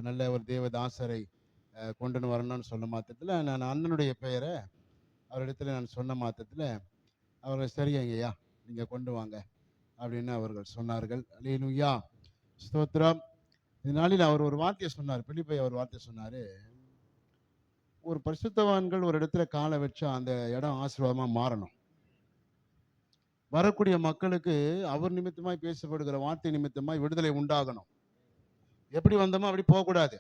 நல்ல ஒரு தேவதாசரை கொண்டு வரணும்னு சொன்ன மாத்திரத்தில் நான் அண்ணனுடைய பெயரை அவரிடத்துல நான் சொன்ன மாத்திரத்தில் அவர்கள் சரி ஐயா நீங்கள் கொண்டு வாங்க அப்படின்னு அவர்கள் சொன்னார்கள். அல்லேலூயா, ஸ்தோத்திரம். இதனால அவர் ஒரு வார்த்தையை சொன்னார், பிலிப்பை அவர் வார்த்தை சொன்னார், ஒரு பரிசுத்தவான்கள் ஒரு இடத்துல காலை வச்சா அந்த இடம் ஆசீர்வாதமாக மாறணும். வரக்கூடிய மக்களுக்கு அவர் நிமித்தமாய் பேசப்படுகிற வார்த்தை நிமித்தமாய் விடுதலை உண்டாகணும். எப்படி வந்தோமோ அப்படி போகக்கூடாது,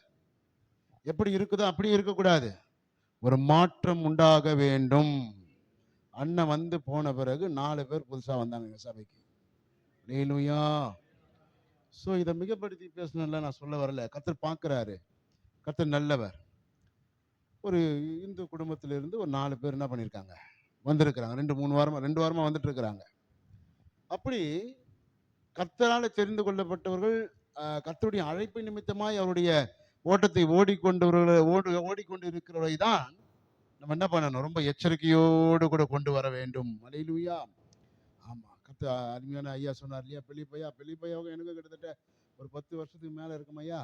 எப்படி இருக்குதோ அப்படி இருக்கக்கூடாது, ஒரு மாற்றம் உண்டாக வேண்டும். அண்ணன் வந்து போன பிறகு 4 பேர் புதுசாக வந்தாங்க எங்கள் சபைக்கு. அல்லேலூயா. ஸோ இதை மிகப்படுத்தி பேசணும்ல, நான் சொல்ல வரல. கர்த்தர் பார்க்குறாரு, கர்த்தர் நல்லவர். ஒரு இந்து குடும்பத்திலிருந்து ஒரு 4 பேர் என்ன பண்ணியிருக்காங்க, வந்திருக்கிறாங்க. 2 வாரமாக வந்துட்டு இருக்கிறாங்க. அப்படி கர்த்தரால் தெரிந்து கொள்ளப்பட்டவர்கள் கர்த்தருடைய அழைப்பு நிமித்தமாய் அவருடைய ஓட்டத்தை ஓடிக்கொண்டு இருக்கிறவரை தான் நம்ம என்ன பண்ணணும், ரொம்ப எச்சரிக்கையோடு கூட கொண்டு வர வேண்டும். அல்லேலூயா. ஆமாம், அருமையான ஐயா சொன்னார் இல்லையா, பிலிப்பையாவும் எனக்கு கிட்டத்தட்ட ஒரு 10 வருஷத்துக்கு மேலே இருக்கும் ஐயா.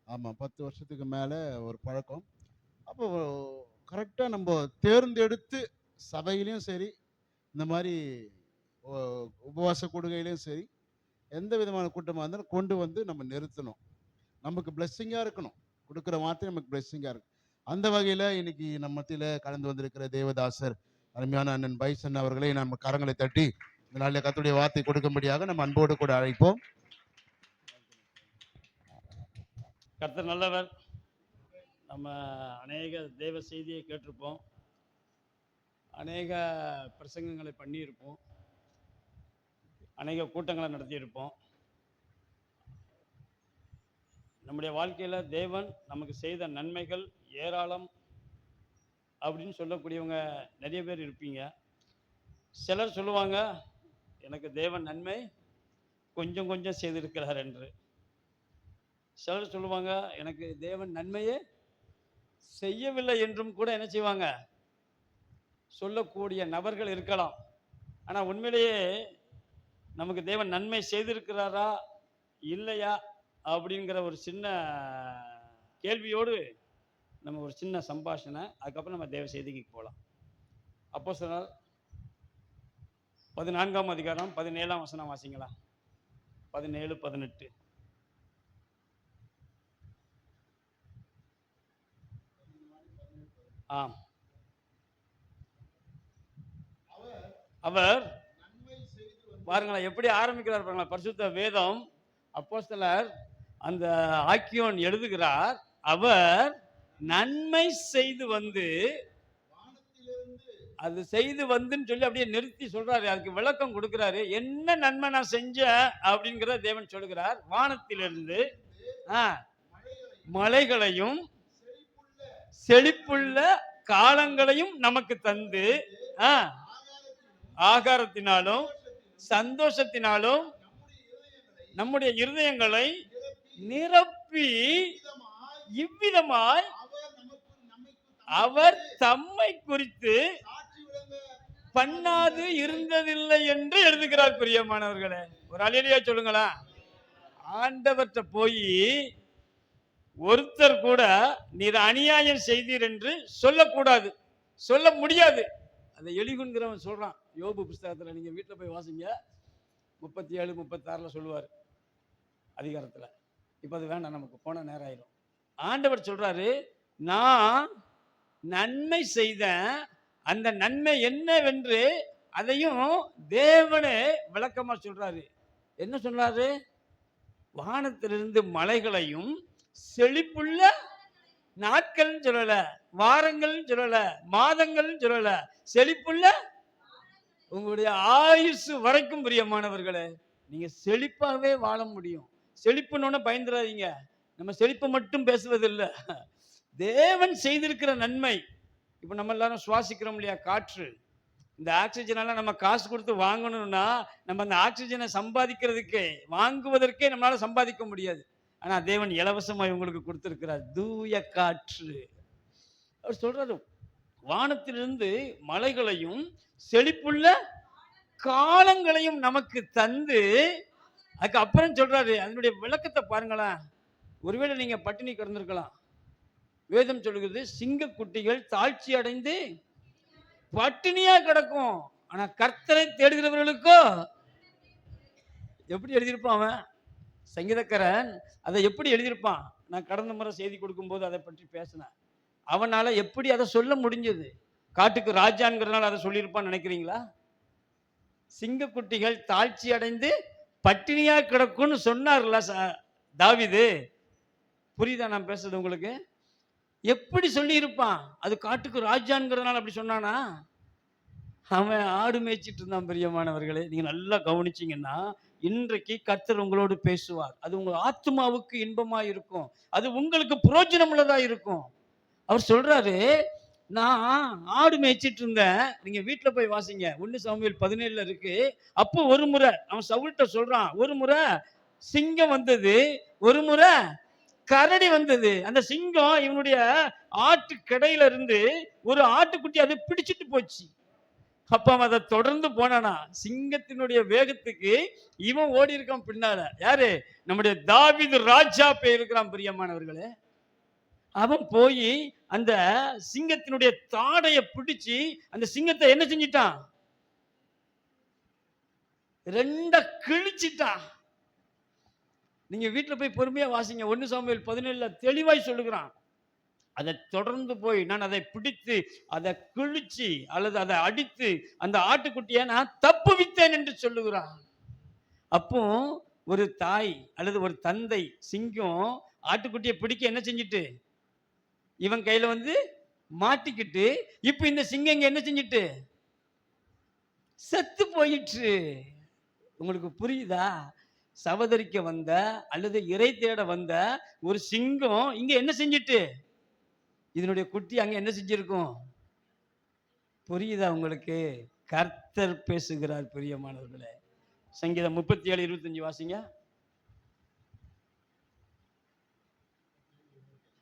ஆமாம், 10 வருஷத்துக்கு மேலே ஒரு பழக்கம். அப்போ கரெக்டாக நம்ம தேர்ந்தெடுத்து சபையிலையும் சரி, இந்த மாதிரி உபவாச கூடுகையிலையும் சரி, எந்த விதமான கூட்டமாக இருந்தாலும் கொண்டு வந்து நம்ம நிறுத்தணும். நமக்கு பிளெஸ்ஸிங்காக இருக்கணும், கொடுக்குற வார்த்தை நமக்கு பிளெஸ்ஸிங்காக இருக்கும். அந்த வகையில் இன்னைக்கு நம்ம மத்தியில் கலந்து வந்திருக்கிற தேவதாசர் அருமையான அண்ணன் பைசன் அவர்களை நம்ம கரங்களை தட்டி இந்த நாளில் கர்த்தருடைய வார்த்தை கொடுக்கும்படியாக நம்ம அன்போடு கூட அழைப்போம். கர்த்தர் நல்லவர். நம்ம அநேக தேவ செய்தியை கேட்டிருப்போம், அநேக பிரசங்கங்களை பண்ணியிருப்போம், அநேக கூட்டங்களை நடத்தியிருப்போம். நம்முடைய வாழ்க்கையில் தேவன் நமக்கு செய்த நன்மைகள் ஏராளம் அப்படின்னு சொல்லக்கூடியவங்க நிறைய பேர் இருப்பீங்க. சிலர் சொல்லுவாங்க, எனக்கு தேவன் நன்மை கொஞ்சம் கொஞ்சம் செய்திருக்கிறார் என்று. சிலர் சொல்லுவாங்க, எனக்கு தேவன் நன்மையே செய்யவில்லை என்றும் கூட என்ன செய்வாங்க, சொல்லக்கூடிய நபர்கள் இருக்கலாம். ஆனால் உண்மையிலேயே நமக்கு தேவன் நன்மை செய்திருக்கிறாரா இல்லையா அப்படிங்கிற ஒரு சின்ன கேள்வியோடு நம்ம ஒரு சின்ன சம்பாஷணை, அதுக்கப்புறம் நம்ம தேவ செய்திக்கு போகலாம். அப்போஸ்தலர் 14ஆம் அதிகாரம் 17ஆம் வசனம் வாசிங்களா. 17, 18. ஆம், அவர் பாருங்களா எப்படி ஆரம்பிக்கிறார் பாருங்களா. பரிசுத்த வேதம் அப்போஸ்தலர் அந்த ஆக்கியோன் எழுதுகிறார், அவர் நன்மை செய்து வந்து, அது செய்து வந்துன்னு சொல்லி அப்படியே நிறுத்தி சொல்றாரு, அதுக்கு விளக்கம் கொடுக்கிறாரு. என்ன நன்மை நான் செஞ்சேன் அப்படிங்கிற தேவன் சொல்லுகிறார். வானத்திலிருந்து மலைகளையும் செழிப்புள்ள காலங்களையும் நமக்கு தந்து ஆகாரத்தினாலும் சந்தோஷத்தினாலும் நம்முடைய இருதயங்களை நிரப்பி இவ்விதமாய் அவர் தம்மை குறித்து பண்ணாது இருந்ததில்லை என்று எழுதுகிறார். பிரியமானவர்களே, ஒரு அல்லேலூயா சொல்லுங்களா. ஆண்டவர்கிட்ட போய் ஒருத்தர் கூட நீர் அநியாயம் செய்தீர் என்று சொல்லக்கூடாது, சொல்ல முடியாது. அதை எலிகுன்கிறவன் சொல்றான். யோபு புஸ்தகத்துல நீங்க வீட்டில் போய் வாசிங்க, 37, 36 சொல்லுவார் அதிகாரத்துல. இப்ப அது வேண்டாம், நமக்கு போன நேரம் ஆயிடும். ஆண்டவர் சொல்றாரு, நான் நன்மை செய்த அந்த நன்மை என்னவென்று அதையும் தேவனே விளக்கமா சொல்றாரு. என்ன சொல்றாரு, வானத்திலிருந்து மலைகளையும் செழிப்புள்ள நாட்கள் சொல்லல, வாரங்கள் சொல்லல, மாதங்கள் சொல்லல, செழிப்புள்ள உங்களுடைய ஆயுசு வரைக்கும். பிரியமானவர்களே, நீங்க செழிப்பாகவே வாழ முடியும். செழிப்புன்னு பயந்துடாதீங்க, நம்ம செழிப்பை மட்டும் பேசுவதில்லை, தேவன் செய்திருக்கிற நன்மை. இப்ப நம்ம எல்லாரும் சுவாசிக்கிறோம் இல்லையா, காற்று. இந்த ஆக்சிஜனெல்லாம் நம்ம காசு கொடுத்து வாங்கணும்னா நம்ம அந்த ஆக்சிஜனை சம்பாதிக்கிறதுக்கே, வாங்குவதற்கே நம்மளால சம்பாதிக்க முடியாது. ஆனா தேவன் இலவசமாக உங்களுக்கு கொடுத்திருக்கிறார் தூய காற்று. அவர் சொல்றாரு, வானத்திலிருந்து மலைகளையும் செழிப்புள்ள காலங்களையும் நமக்கு தந்து, அதுக்கு அப்புறம் சொல்றாரு, அதனுடைய விளக்கத்தை பாருங்களேன். ஒருவேளை நீங்க பட்டினி கிடந்திருக்கலாம். வேதம் சொல்லுகிறது சிங்கக்குட்டிகள் தாழ்ச்சி அடைந்து பட்டினியா கிடக்கும். ஆனா கர்த்தரை தேடுகிறவர்களுக்கோ எப்படி எழுதியிருப்பான் அவன் சங்கீதக்காரன்? அதை எப்படி எழுதியிருப்பான்? நான் கடந்த முறை செய்தி கொடுக்கும்போது அதை பற்றி பேசினேன். அவனால எப்படி அதை சொல்ல முடிஞ்சது? காட்டுக்கு ராஜாங்கிறதுனால அதை சொல்லியிருப்பான்னு நினைக்கிறீங்களா? சிங்கக்குட்டிகள் தாழ்ச்சி அடைந்து பட்டினியா கிடக்கும்னு சொன்னார்ல தாவீது. புரியுதா நான் பேசுறது உங்களுக்கு? எப்படி சொல்லி இருப்பான்? அது காட்டுக்கு ராஜாங்கிறதுனால அப்படி சொன்னானா? அவன் ஆடு மேய்ச்சிட்டு இருந்தான். பிரியமானவர்களே, நீங்க நல்லா கவனிச்சீங்கன்னா இன்றைக்கு கர்த்தர் உங்களோடு பேசுவார். அது உங்க ஆத்மாவுக்கு இன்பமா இருக்கும். அது உங்களுக்கு பிரயோஜனம் உள்ளதா இருக்கும். அவர் சொல்றாரு, நான் ஆடு மேய்ச்சிட்டு இருந்தேன். நீங்க வீட்டுல போய் வாசிங்க. 1 சாமுவேல் 17 இருக்கு. அப்போ ஒரு முறை அவன் சவுல்கிட்ட சொல்றான், ஒரு முறை சிங்கம் வந்தது, ஒரு முறை கரடி வந்தது. அந்த சிங்கம் இவனுடைய ஆட்டு கிடையில இருந்து ஒரு ஆட்டுக்குட்டி அதை பிடிச்சிட்டு போச்சு. அப்ப அவன் அதை தொடர்ந்து போனானா, சிங்கத்தினுடைய வேகத்துக்கு இவன் ஓடி இருக்கான் பின்னால. யாரு? நம்முடைய தாவீது ராஜா போயிருக்கிறான். பிரியமானவர்களே, அவன் போய் அந்த சிங்கத்தினுடைய தாடைய பிடிச்சு அந்த சிங்கத்தை என்ன செஞ்சிட்டான்? 2 கிழிச்சிட்டான். நீங்க வீட்டுல போய் பொறுமையா வாசிங்க. 1 சாமுவேல் 17 தெளிவாய் சொல்லுகிறான். அதை தொடர்ந்து போய் நான் அதை பிடித்து அதை கிழிச்சு அல்லது அதை அடித்து அந்த ஆட்டுக்குட்டியை நான் தப்புவித்தேன் என்று சொல்லுகிறான். அப்போ ஒரு தாய் அல்லது ஒரு தந்தை சிங்கம் ஆட்டுக்குட்டியை பிடிக்க என்ன செஞ்சிட்டு இவன் கையில வந்து மாட்டிக்கிட்டு, இப்ப இந்த சிங்கம் இங்க என்ன செஞ்சிட்டு செத்து போயிற்று. உங்களுக்கு புரியுதா? சவதரிக்க வந்த அல்லது இறை தேட வந்த ஒரு சிங்கம் இங்க என்ன செஞ்சிட்டு இதனுடைய குட்டி அங்க என்ன செஞ்சிருக்கும்? புரியுதா உங்களுக்கு? கர்த்தர் பேசுகிறார். பிரியமானவர்களே, சங்கீதம் 37:25 வாசிங்க.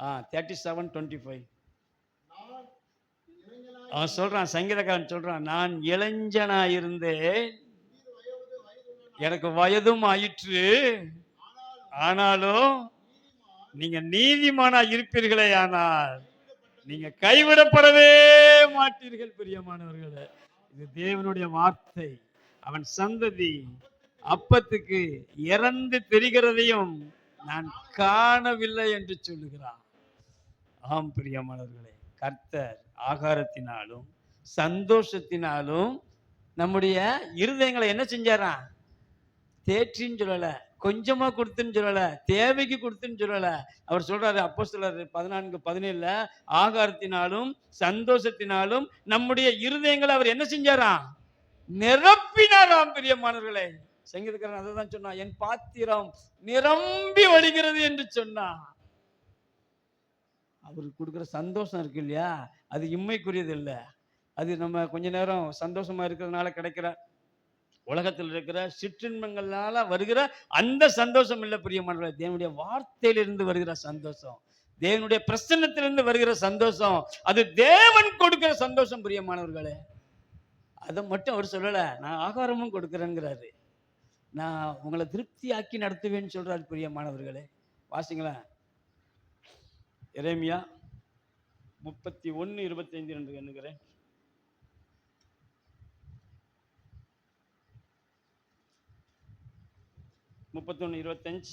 37:25 அவன் சொல்றான், சங்கீதக்காரன் சொல்றான், நான் இளைஞனா இருந்தேன், எனக்கு வயதும் ஆயிற்று, ஆனாலும் நீங்க நீதிமானா இருப்பீர்களே, ஆனால் நீங்க கைவிடப்படவே மாட்டீர்கள். பிரியமானவர்களே, இது தேவனுடைய வார்த்தை. அவன் சந்ததி அப்பத்துக்கு இறந்து தெரிகிறதையும் நான் காணவில்லை என்று சொல்லுகிறான். ஆம் பிரியமானவர்களே, கர்த்தர் ஆகாரத்தினாலும் சந்தோஷத்தினாலும் நம்முடைய இருதயங்களை என்ன செஞ்சாராம்? தேற்றின்னு சொல்லல, கொஞ்சமா கொடுத்துன்னு சொல்லல, தேவைக்கு கொடுத்துன்னு சொல்லல. அவர் சொல்றாரு அப்போஸ்தலர் 14:17 ஆகாரத்தினாலும் சந்தோஷத்தினாலும் நம்முடைய இருதயங்களை அவர் என்ன செஞ்சாராம்? நிரப்பினாராம். பிரியமானவர்களே, சங்கீதக்காரன் அதை தான் சொன்னான், என் பாத்திரம் நிரம்பி வழிகிறது என்று சொன்னான். அவருக்கு கொடுக்குற சந்தோஷம் இருக்கு இல்லையா, அது இம்மைக்குரியது இல்லை. அது நம்ம கொஞ்ச நேரம் சந்தோஷமா இருக்கிறதுனால கிடைக்கிற உலகத்தில் இருக்கிற சிற்றின்பங்களால வருகிற அந்த சந்தோஷம் இல்லை. பிரியமானவர்களே, தேவனுடைய வார்த்தையிலிருந்து வருகிற சந்தோஷம், தேவனுடைய பிரசன்னத்திலிருந்து வருகிற சந்தோஷம், அது தேவன் கொடுக்கிற சந்தோஷம். பிரியமானவர்களே, அதை மட்டும் அவர் சொல்லல, நான் ஆகாரமும் கொடுக்கிறேங்கிறாரு, நான் உங்களை திருப்தியாக்கி நடத்துவேன்னு சொல்றாரு. பிரியமானவர்களே, வாசிங்களா எரேமியா 31:25 எண்ணுகிறேன். 31:25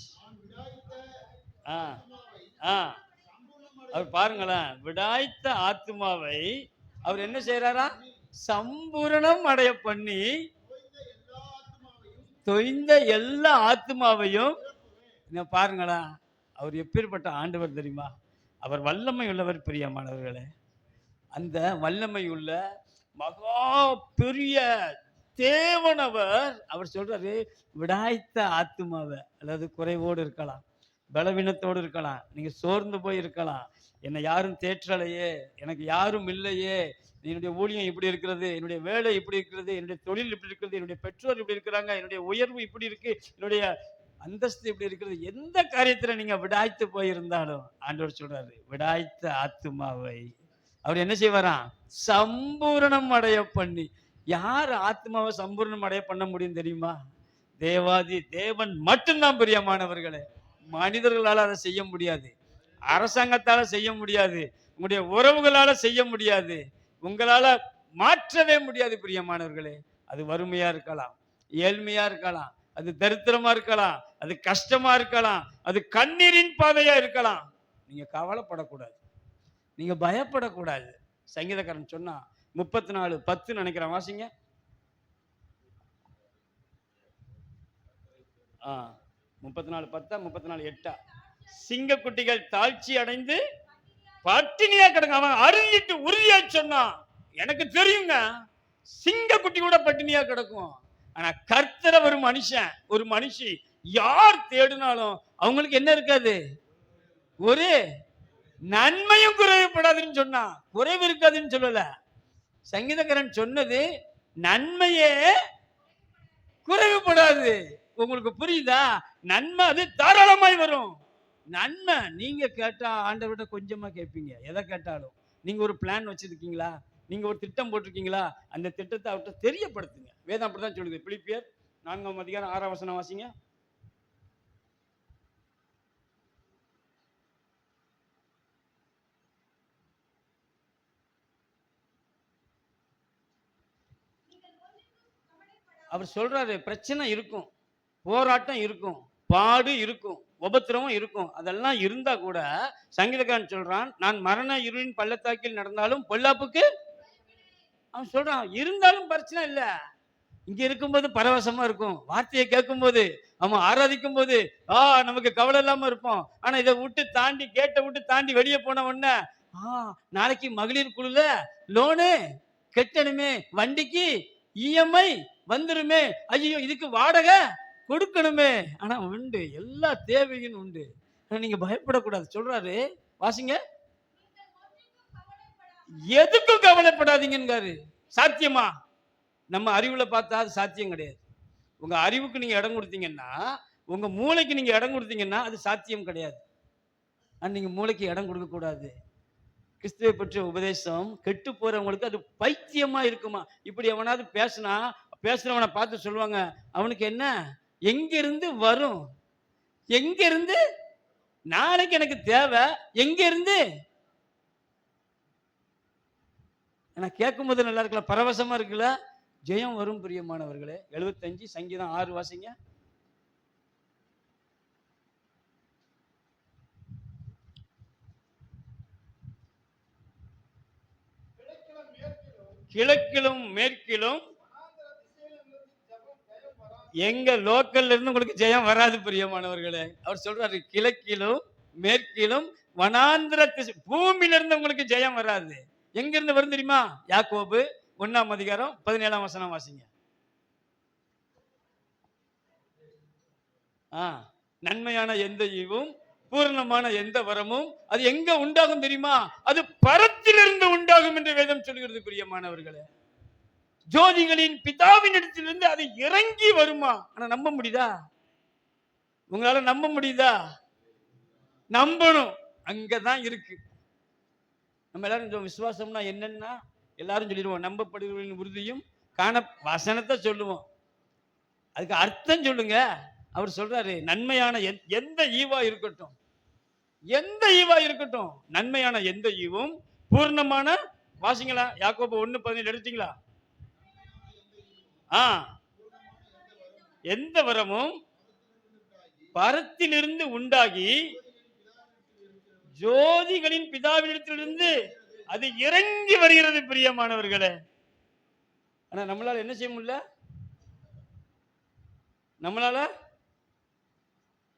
அவர் பாருங்களேன், விடாய்த்த ஆத்துமாவை அவர் என்ன செய்யறாரா? சம்பூரணம் அடைய பண்ணி தொய்ந்த எல்லா ஆத்துமாவையும். பாருங்களா, அவர் எப்பேற்பட்ட ஆண்டவர் தெரியுமா? அவர் வல்லமை உள்ளவர். பிரியமானவர்களே, அந்த வல்லமை உள்ள மகா பெரிய தேவனவர் அவர் சொல்றாரு, விடாய்த்த ஆத்துமாவை, அதாவது குறைவோடு இருக்கலாம், பலவீனத்தோடு இருக்கலாம், நீங்க சோர்ந்து போய் இருக்கலாம், என்னை யாரும் தேற்றலையே, எனக்கு யாரும் இல்லையே, என்னுடைய ஊழியம் இப்படி இருக்கிறது, என்னுடைய வேலை இப்படி இருக்கிறது, என்னுடைய தொழில் இப்படி இருக்கிறது, என்னுடைய பெற்றோர் இப்படி இருக்கிறாங்க, என்னுடைய உயர்வு இப்படி இருக்கு, என்னுடைய அந்தஸ்து இப்படி இருக்கிறது, எந்த காரியத்துல நீங்க விடாய்த்து போயிருந்தாலும் ஆண்டவர் சொல்றாரு, விடாய்த்த ஆத்துமாவை அவர் என்ன செய்வாராம்? சம்பூரணம் அடைய பண்ணி. யார் ஆத்மாவை சம்பூர்ணம் அடைய பண்ண முடியும் தெரியுமா? தேவாதி தேவன் மட்டும்தான். பிரியமானவர்களே, மனிதர்களால அதை செய்ய முடியாது, அரசாங்கத்தால செய்ய முடியாது, உங்களுடைய உறவுகளால செய்ய முடியாது, உங்களால மாற்றவே முடியாது பிரியமானவர்களே. அது வறுமையா இருக்கலாம், ஏழ்மையா இருக்கலாம், அது தரித்திரமா இருக்கலாம், அது கஷ்டமா இருக்கலாம், அது கண்ணீரின் பாதையா இருக்கலாம். நீங்க கவலைப்படக்கூடாது, நீங்க பயப்படக்கூடாது. சங்கீதக்காரன் சொன்னா 34:10 நினைக்கிறேன், வாசிங்க. 34:10 34:8. சிங்கக்குட்டிகள் தாழ்ச்சி அடைந்து பட்டினியா கிடங்க. அவன் அருகிட்டு உறுதியா சொன்னான், எனக்கு தெரியுங்க சிங்கக்குட்டி கூட பட்டினியா கிடக்கும். ஆனா கர்த்தரை ஒரு மனுஷி யார் தேடினாலும் அவங்களுக்கு என்ன இருக்காது, ஒரு நன்மையும் குறைவுபடாதுன்னு சொன்னா, குறைவு இருக்காதுன்னு சொல்லல. சங்கீதக்காரன் சொன்னது நன்மையே குறைவுபடாது. உங்களுக்கு புரியுதா? நன்மை அது தாராளமாய் வரும். நன்மை நீங்க கேட்டா ஆண்டவர்கிட்ட கொஞ்சமா கேட்பீங்க. எதை கேட்டாலும் நீங்க ஒரு பிளான் வச்சிருக்கீங்களா, நீங்க ஒரு திட்டம் போட்டிருக்கீங்களா, அந்த திட்டத்தை அவர்கிட்ட தெரியப்படுத்துங்க. வேதம் அப்படிதான் சொல்லுது. பிலிப்பியர் 4:6 வாசிங்க. அவர் சொல்றாரு, பிரச்சனை இருக்கும், போராட்டம் இருக்கும், பாடு இருக்கும், உபத்திரமும் இருக்கும். அதெல்லாம் இருந்தா கூட சங்கீதக்காரன் சொல்றான், நான் மரண இருளின் பள்ளத்தாக்கில் நடந்தாலும் பொல்லாப்புக்கு, அவன் சொல்றான் இருந்தாலும் பிரச்சனை இல்ல. இங்க இருக்கும்போது பரவசமா இருக்கும், வார்த்தையை கேட்கும் போது, அவன் ஆராதிக்கும் போது நமக்கு கவலை இல்லாம இருப்போம். ஆனா இதை விட்டு தாண்டி, கேட்டை விட்டு தாண்டி வெளியே போன உடனே நாளைக்கு மகளிர் குழுல லோனு கட்டணுமே, வண்டிக்கு இஎம்ஐ வந்துருமே, ஐயோ இதுக்கு வாடகை கொடுக்கணுமே. ஆனா உண்டு, எல்லா தேவையும் உண்டு. நீங்க பயப்படக்கூடாது சொல்றாரு, வாசிங்க. எதுக்கும் கவலைப்படாதீங்கிறாரு. சாத்தியமா? நம்ம அறிவுல பார்த்தா அது சாத்தியம் கிடையாது. உங்க அறிவுக்கு நீங்க இடம் கொடுத்தீங்கன்னா, உங்க மூளைக்கு நீங்க இடம் கொடுத்தீங்கன்னா அது சாத்தியம் கிடையாது. நீங்க மூளைக்கு இடம் கொடுக்க கூடாது. கிறிஸ்துவை பற்றிய உபதேசம் கெட்டு போறவங்களுக்கு அது பைத்தியமா இருக்குமா. இப்படி எவனாவது பேசுறவனை பார்த்து சொல்லுவாங்க, அவனுக்கு என்ன எங்க இருந்து வரும், எங்க இருந்து நாளைக்கு எனக்கு தேவை, எங்க இருந்து. நான் கேட்கும் போது நல்லா இருக்குல்ல, பரவசமா இருக்குல்ல. ஜெயம் வரும் பிரியமானவர்களே. 75 சங்கீதம் 6 வாசிங்க. கிழக்கிலும் மேற்கிலும் எங்க லோக்கல்ல இருந்து உங்களுக்கு ஜெயம் வராது பிரியமானவர்களே. அவர் சொல்றாரு, கிழக்கிலும் மேற்கிலும் வனாந்திர பூமியில இருந்து உங்களுக்கு ஜெயம் வராது. எங்க இருந்து வரும் தெரியுமா? யாக்கோபு 1:17 வாசிங்க. நன்மையான எந்த ஈவும் பூரணமான எந்த வரமும் அது எங்க உண்டாகும் தெரியுமா? அது பரத்திலிருந்து உண்டாகும் என்று வேதம் சொல்கிறது பிரியமானவர்களே. ஜோதிகளின் பிதாவின் இடத்திலிருந்து அது இறங்கி வருமா? ஆனா நம்ப முடியுதா? உங்களால நம்ப முடியுதா? நம்பணும், அங்கதான் இருக்கு. நம்ம எல்லாரும் விசுவாசம்னா என்னன்னா எல்லாரும் சொல்லிடுவோம், நம்பப்படுவர்களின் உறுதியும் காண வசனத்தை சொல்லுவோம். அதுக்கு அர்த்தம் சொல்லுங்க. அவர் சொல்றாரு, நன்மையான எந்த ஈவா இருக்கட்டும், எந்த ஈவா இருக்கட்டும், நன்மையான எந்த ஈவும் பூர்ணமான, வாசிங்களா யாக்கோபு 1:17 எடுத்தீங்களா? எந்த வரமும் பரத்திலிருந்து உண்டாகி ஜோதிகளின் பிதாவினிடத்திலிருந்து அது இறங்கி வருகிறது பிரியமானவர்களே. ஆனா நம்மளால என்ன செய்ய முடியல, நம்மளால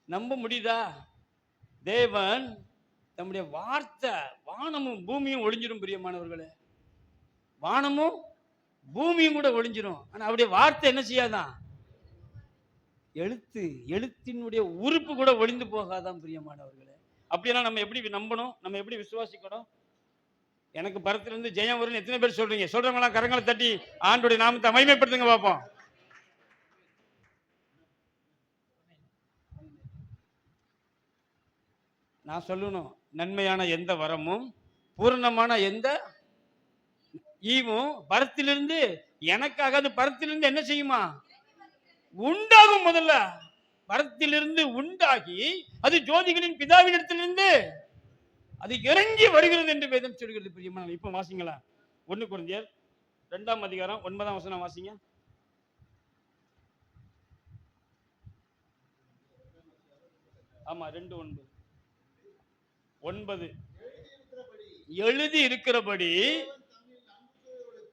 நம்ப முடியுதா? தேவன் தம்முடைய வார்த்தை, வானமும் பூமியும் ஒளிஞ்சிரும் பிரியமானவர்களே. வானமும் பூமியும் கூட ஒளிஞ்சிரும். ஆனா அவருடைய வார்த்தை என்ன செய்யாதான்? எழுத்தினுடைய உறுப்பு கூட ஒளிந்து போகாதான் பிரியமானவர்களே. அப்படியெல்லாம் நம்ம எப்படி நம்பணும், நம்ம எப்படி விசுவாசிக்கணும்? எனக்கு பரத்திலிருந்து ஜெயம் வரும்னு எத்தனை பேர் சொல்றீங்க? சொல்றவங்களாம் கரங்களை தட்டி ஆண்டோடைய நாமத்தை மகிமைப்படுத்துங்க பார்ப்போம். நான் சொல்லணும், நன்மையான எந்த வரமும் பூரணமான எந்த ஈவும் பரத்திலிருந்து எனக்காக, அது பரத்திலிருந்து என்ன செய்யுமா? உண்டாகும். முதல்ல பரத்திலிருந்து உண்டாகி அது ஜோதிகளின் பிதாவினிடத்திலிருந்து அது இறங்கி வருகிறது என்று வேதம் சொல்கிறது. பிரியமான இப்ப வாசிங்களா 1 கொரிந்தியர் 2ஆம் அதிகாரம் 9ஆம் வசனம் வாசிங்க. ஆமா 2:9 எழுதி இருக்கிறபடி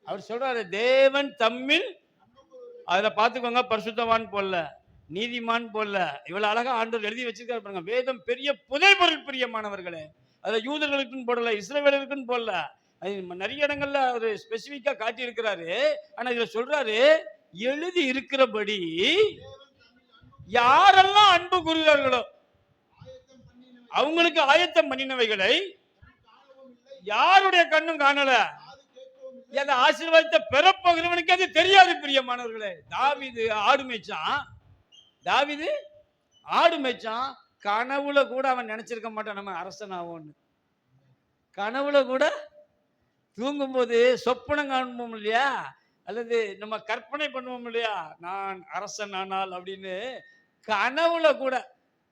அவர் சொல்றாரு, தேவன் தம்மில், அதுல பாத்துக்கோங்க, பரிசுத்தவான் போல, நீதிமான் போல, இவ்வளவு அழகா ஆண்டவர் எழுதி வச்சிருக்காரு பாருங்க. வேதம் பெரிய புதைபொருள் பிரியமானவர்களே. அதுல யூதர்களுக்குன்னு போடல, இஸ்ரவேலருக்குன்னு போடல, நிறைய இடங்கள்ல ஒரு ஸ்பெசிபிக்கா காட்டி இருக்கிறாரு. ஆனா இதுல சொல்றாரு, எழுதி இருக்கிறபடி யாரெல்லாம் அன்பு கூறுகிறார்களோ அவங்களுக்கு ஆயத்தம் பண்ணினவைகளை யாருடைய கண்ணும் காணல, அந்த ஆசீர்வாதத்தை பெறப்போகிறவனுக்கு அது தெரியாது. பிரியமானவர்களே, தாவீது ஆடு மேய்ச்சான். கனவுல கூட அவன் நினைச்சிருக்க மாட்டான் நம்ம அரசன் ஆவோன்னு. கனவுல கூட தூங்கும் போது சொப்பனம் காண்போம் இல்லையா, அல்லது நம்ம கற்பனை பண்ணுவோம் இல்லையா, நான் அரசன் ஆனால் அப்படின்னு. கனவுல கூட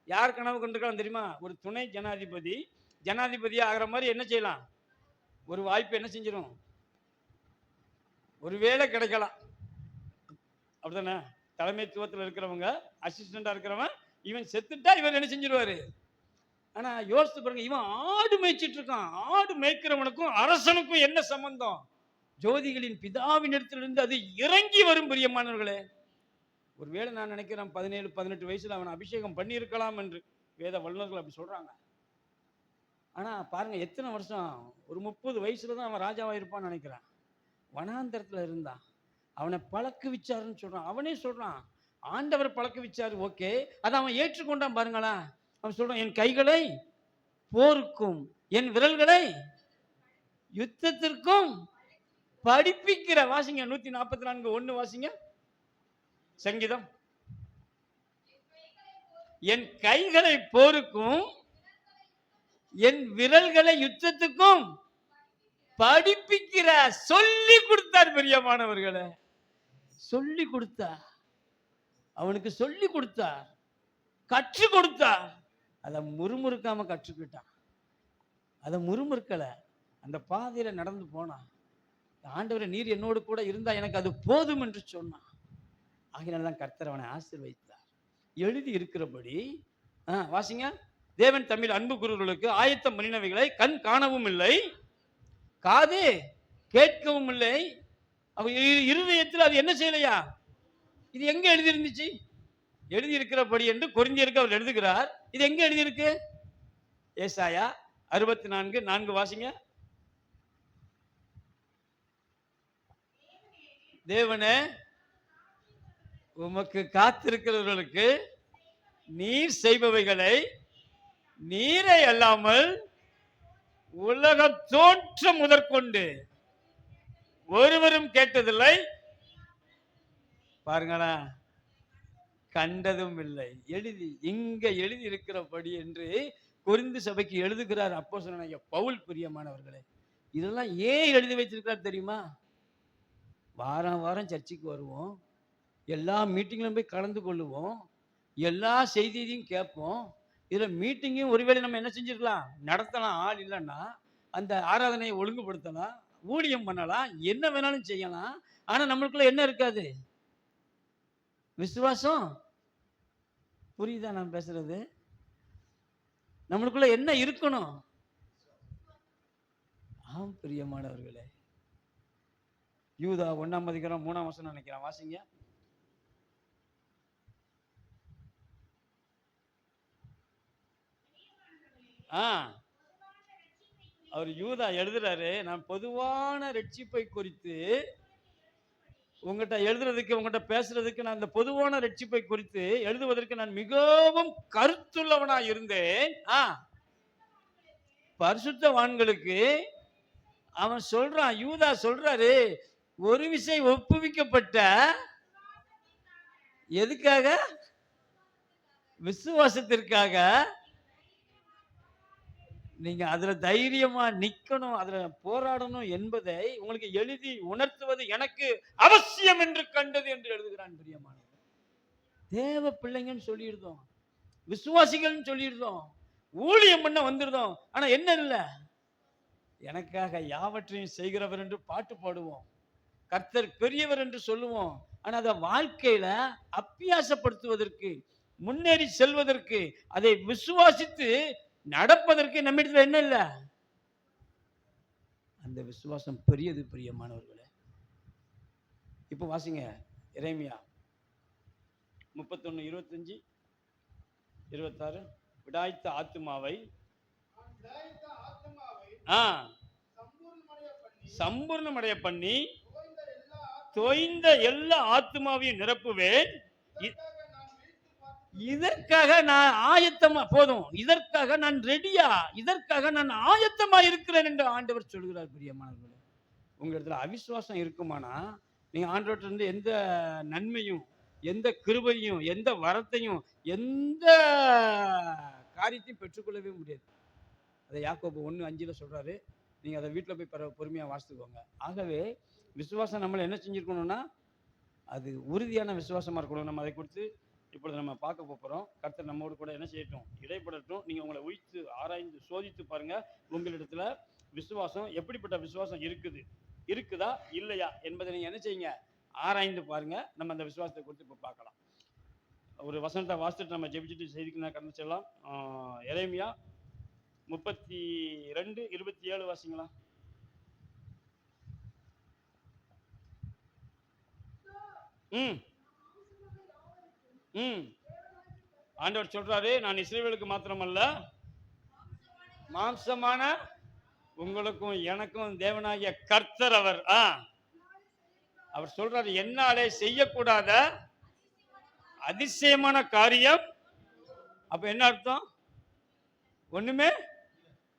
யார் கனவு கொண்டிருக்கலாம் தெரியுமா? ஒரு துணை ஜனாதிபதியா ஆகிற மாதிரி என்ன செய்யலாம், ஒரு வாய்ப்பு என்ன செஞ்சிடும், ஒருவேளை கிடைக்கலாம். அப்படித்தானே? தலைமைத்துவத்தில் இருக்கிறவங்க, அசிஸ்டண்டா இருக்கிறவன், இவன் செத்துட்டா இவன் என்ன செஞ்சிருவாரு. ஆனா யோசித்து பாருங்க, இவன் ஆடு மேய்ச்சிட்டு இருக்கான். ஆடு மேய்க்கிறவனுக்கும் அரசனுக்கும் என்ன சம்பந்தம்? ஜோதிகளின் பிதாவினிடத்திலிருந்து அது இறங்கி வரும். பிரியமானவர்களே, ஒருவேளை நான் நினைக்கிறேன் 17-18 வயசுல அவன் அபிஷேகம் பண்ணி இருக்கலாம் என்று வேத வல்லுநர்கள் அப்படி சொல்றாங்க. ஆனா பாருங்க, எத்தனை வருஷம், ஒரு 30 வயசுல தான் அவன் ராஜாவா இருப்பான்னு நினைக்கிறேன். வனாந்தரத்துல இருந்தான். அவனை பழக்குவிச்சாருன்னு சொல்றான். அவனே சொல்றான், ஆண்டவர் பழக்குவிச்சாரு. ஓகே, அதை அவன் ஏற்றுக்கொண்டான். பாருங்களேன், அவன் சொல்றான், என் கைகளை போருக்கும் என் விரல்களை யுத்தத்திற்கும் படிப்பிக்கிற. வாசிங்க 144:1 வாசிங்க. சங்கீதம். என் கைகளை போருக்கும் என் விரல்களை யுத்தத்துக்கும் படிப்பிக்கிற. சொல்லி கொடுத்தார். பிரியமானவர்களே, சொல்லி கொடுத்தார். அவனுக்கு சொல்லி கொடுத்தார், கற்றுக் கொடுத்தார். அதை முறுமுறுக்காம கற்றுக்கிட்டான். அதை முறுமுறுக்கல, அந்த பாதையில நடந்து போனான். ஆண்டவரே, நீர் என்னோடு கூட இருந்தா எனக்கு அது போதும் என்று சொன்னான். ஆகினால்தான் கர்த்தர் அவனை ஆசீர்வதித்தார். எழுதி இருக்கிறபடி வாசிங்க. தேவன் தம்மில் அன்பு கூறுவர்களுக்கு ஆயத்தம் பண்ணினவைகளை கண் காணவும் இல்லை, காது கேட்கவும் இல்லை, இருதயத்தில் அது என்ன செய்யலையா. இது எங்க எழுதி இருந்துச்சு? எழுதி இருக்கிறபடி என்று கொரிந்தியருக்கு அவர் எழுதுகிறார். இது எங்க எழுதி இருக்கு? ஏசாயா 64:4 வாசிங்க. தேவனே, உமக்கு காத்திருக்கிறவர்களுக்கு நீர் செய்பவைகளை நீரை அல்லாமல் உலக தோற்றம் முதற்கொண்டு ஒருவரும் கேட்டதில்லை, பாருங்களா, கண்டதும் இல்லை. இங்க எழுதி இருக்கிறபடி என்று கொரிந்து சபைக்கு எழுதுகிறார் அப்போஸ்தலனாகிய பவுல். பிரியமானவர்களே, இதெல்லாம் ஏன் எழுதி வைத்திருக்கிறார் தெரியுமா? வாரம் வாரம் சர்ச்சுக்கு வருவோம், எல்லா மீட்டிங்லும் போய் கலந்து கொள்ளுவோம், எல்லா செய்தியையும் கேட்போம். இதில் மீட்டிங்கையும் ஒருவேளை நம்ம என்ன செஞ்சிருக்கலாம், நடத்தலாம். ஆள் இல்லைன்னா அந்த ஆராதனையை ஒழுங்குபடுத்தலாம், ஊழியம் பண்ணலாம், என்ன வேணாலும் செய்யலாம். ஆனால் நம்மளுக்குள்ள என்ன இருக்காது? விசுவாசம். புரியுதா நான் பேசுறது? நம்மளுக்குள்ள என்ன இருக்கணும்? ஆம் பிரியமானவர்களே, யூதா 1ஆம் அதிகாரம் 3ஆம் வசனம் நினைக்கிறேன், வாசிங்க. அவர் யூதா எழுதுறாரு, நான் பொதுவான ரட்சிப்பை குறித்து உங்ககிட்ட எழுதுறதுக்கு, உங்ககிட்ட பேசுறதுக்கு, நான் இந்த பொதுவான ரட்சிப்பை குறித்து எழுதுவதற்கு நான் மிகவும் கருத்துள்ளவனா இருந்தேன். பரிசுத்தவான்களுக்கு அவன் சொல்றான், யூதா சொல்றாரு, ஒரு விஷயம் ஒப்புவிக்கப்பட்ட, எதுக்காக? விசுவாசத்திற்காக. நீங்க அதுல தைரியமா நிக்கணும், அதுல போராடணும் என்பதை உங்களுக்கு எழுதி உணர்த்துவது எனக்கு அவசியம் என்று கண்டது என்று எழுதுகிறான். பிரியமானவர்களே, தேவ பிள்ளைங்கன்னு சொல்லியிருந்தோம், விசுவாசிகள்னு சொல்லியிருந்தோம், ஊழியம் பண்ண வந்திருந்தோம். ஆனா என்ன இல்லை, எனக்காக யாவற்றையும் செய்கிறவர் என்று பாட்டு பாடுவோம், கர்த்தர் பெரியவர் என்று சொல்லுவோம். ஆனா அதை வாழ்க்கையில அப்பியாசப்படுத்துவதற்கு, முன்னேறி செல்வதற்கு, அதை விசுவாசித்து நடப்பதற்கு நம்மிடத்துல என்ன இல்லை, அந்த விசுவாசம் பெரியது. பிரியமானவர்களே, இப்ப வாசிங்க எரேமியா 31:25-26. விடாய்த்த ஆத்துமாவை சம்பூர்ணமடைய பண்ணி தோய்ந்த எல்லா ஆத்துமாவையும் நிரப்புவேன். இதற்காக நான் ஆயத்தமா, போதும், இதற்காக நான் ரெடியா, இதற்காக நான் ஆயத்தமா இருக்கிறேன் என்று ஆண்டவர் சொல்கிறார். பிரியமானவர்களே, உங்க இடத்துல அவிசுவாசம் இருக்குமானா நீங்க ஆண்டவர்கிட்ட இருந்து எந்த நன்மையும், எந்த கிருபையும், எந்த வரத்தையும், எந்த காரியத்தையும் பெற்றுக்கொள்ளவே முடியாது. அதை யாக்கோபு 1:5 சொல்றாரு. நீங்க அதை வீட்டுல போய் பொறுமையா வாசித்துக்கோங்க. ஆகவே விசுவாசம் நம்மள என்ன செஞ்சிருக்கணும்னா, அது உறுதியான விசுவாசமா இருக்கணும். நம்ம அதை குறித்து இப்பொழுது நம்ம பார்க்க போறோம். கர்த்தர் நம்மோடு கூட என்ன செய்யட்டும், இடைப்படட்டும். நீங்க உங்களை உய்த்து ஆராய்ந்து சோதித்து பாருங்க, உங்களிடத்துல விசுவாசம் எப்படிப்பட்ட விசுவாசம் இருக்குதா இல்லையா என்பதை நீங்க என்ன செய்யுங்க, ஆராய்ந்து பாருங்க. நம்ம அந்த விசுவாசத்தை குறித்து இப்ப பார்க்கலாம். ஒரு வசனத்தை வாசிச்சுட்டு நம்ம ஜெபிச்சுட்டு செய்திக்கு நான் கடந்து செல்லலாம். எரேமியா 32:27 வாசிங்களா. ஆண்டவர் சொல்றாரு, நான் இஸ்ரவேலுக்கு மாத்திரமல்ல, மாம்சமான உங்களுக்கும் எனக்கும் தேவனாகிய கர்த்தர் அவர். அவர் சொல்றாரு, என்னாலே செய்யக்கூடாத அதிசயமான காரியம். அப்ப என்ன அர்த்தம்? ஒண்ணுமே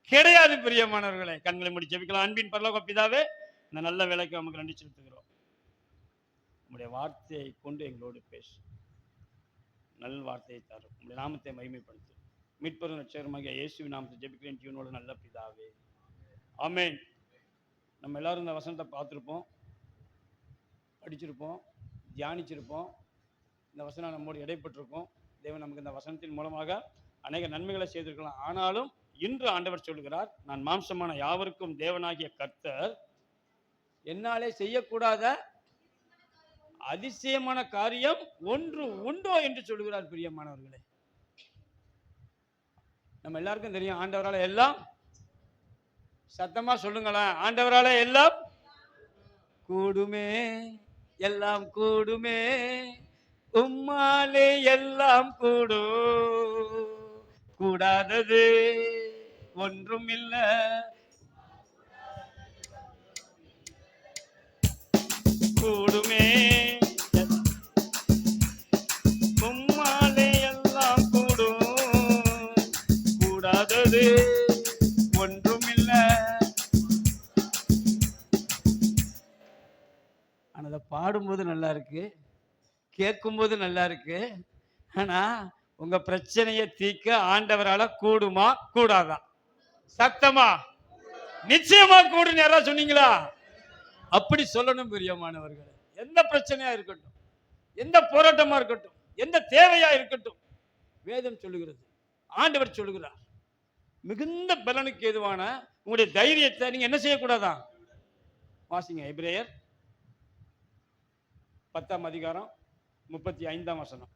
கிடையாது. பிரியமானவர்களே, கண்களை மூடி ஜெபிக்கலாம். அன்பின் பரலோக பிதாவே, இந்த நல்ல வேலைக்கு நமக்கு நன்றி செலுத்துகிறோம். உங்களுடைய வார்த்தையை கொண்டு எங்களோடு பேசு, நல் வார்த்தையை தரும், உங்களுடைய நாமத்தை மகிமைப்படுத்து. மீட்பரும் ரட்சகருமாகிய இயேசுவின் நாமத்தை ஜெபிக்கிறேன் ஜீவனோடு நல்ல பிதாவே, ஆமென். நம்ம எல்லாரும் இந்த வசனத்தை பார்த்துருப்போம், படிச்சிருப்போம், தியானிச்சிருப்போம். இந்த வசனம் நம்மோடு இடைப்பட்டிருக்கும். தேவன் நமக்கு இந்த வசனத்தின் மூலமாக அநேக நன்மைகளை செய்திருக்கலாம். ஆனாலும் இன்று ஆண்டவர் சொல்கிறார், நான் மாம்சமான யாவருக்கும் தேவனாகிய கர்த்தர், என்னாலே செய்யக்கூடாத அதிசயமான காரியம் ஒன்று உண்டோ என்று சொல்கிறார். பிரியமானவர்களே, நம்ம எல்லாருக்கும் தெரியும், ஆண்டவரால எல்லாம், சத்தமா சொல்லுங்களேன், ஆண்டவரால எல்லாம் கூடுமே, எல்லாம் கூடுமே, உம்மாலே எல்லாம் கூடும், கூடாதது ஒன்றும் இல்ல. கூடுமே, உம்மாலே எல்லாம் கூடும், கூடாதது ஒன்றும் இல்ல. ஆனா அதை பாடும்போது நல்லா இருக்கு, கேட்கும்போது நல்லா இருக்கு. ஆனா உங்க பிரச்சனையை தீர்க்க ஆண்டவரால கூடுமா கூடாதா? சத்தமா நிச்சயமா கூடுன்னு யாராவது சொன்னீங்களா? அப்படி சொல்லணும். பிரியமானவர்களே, எந்த பிரச்சனையா இருக்கட்டும், எந்த போராட்டமா இருக்கட்டும், எந்த தேவையா இருக்கட்டும், வேதம் சொல்லுகிறது, ஆண்டவர் சொல்லுகிறார், மிகுந்த பலனுக்கு ஏதுவான உங்களுடைய தைரியத்தை நீங்க என்ன செய்யக்கூடாதான்? வாசிங்க எபிரேயர் 10:35.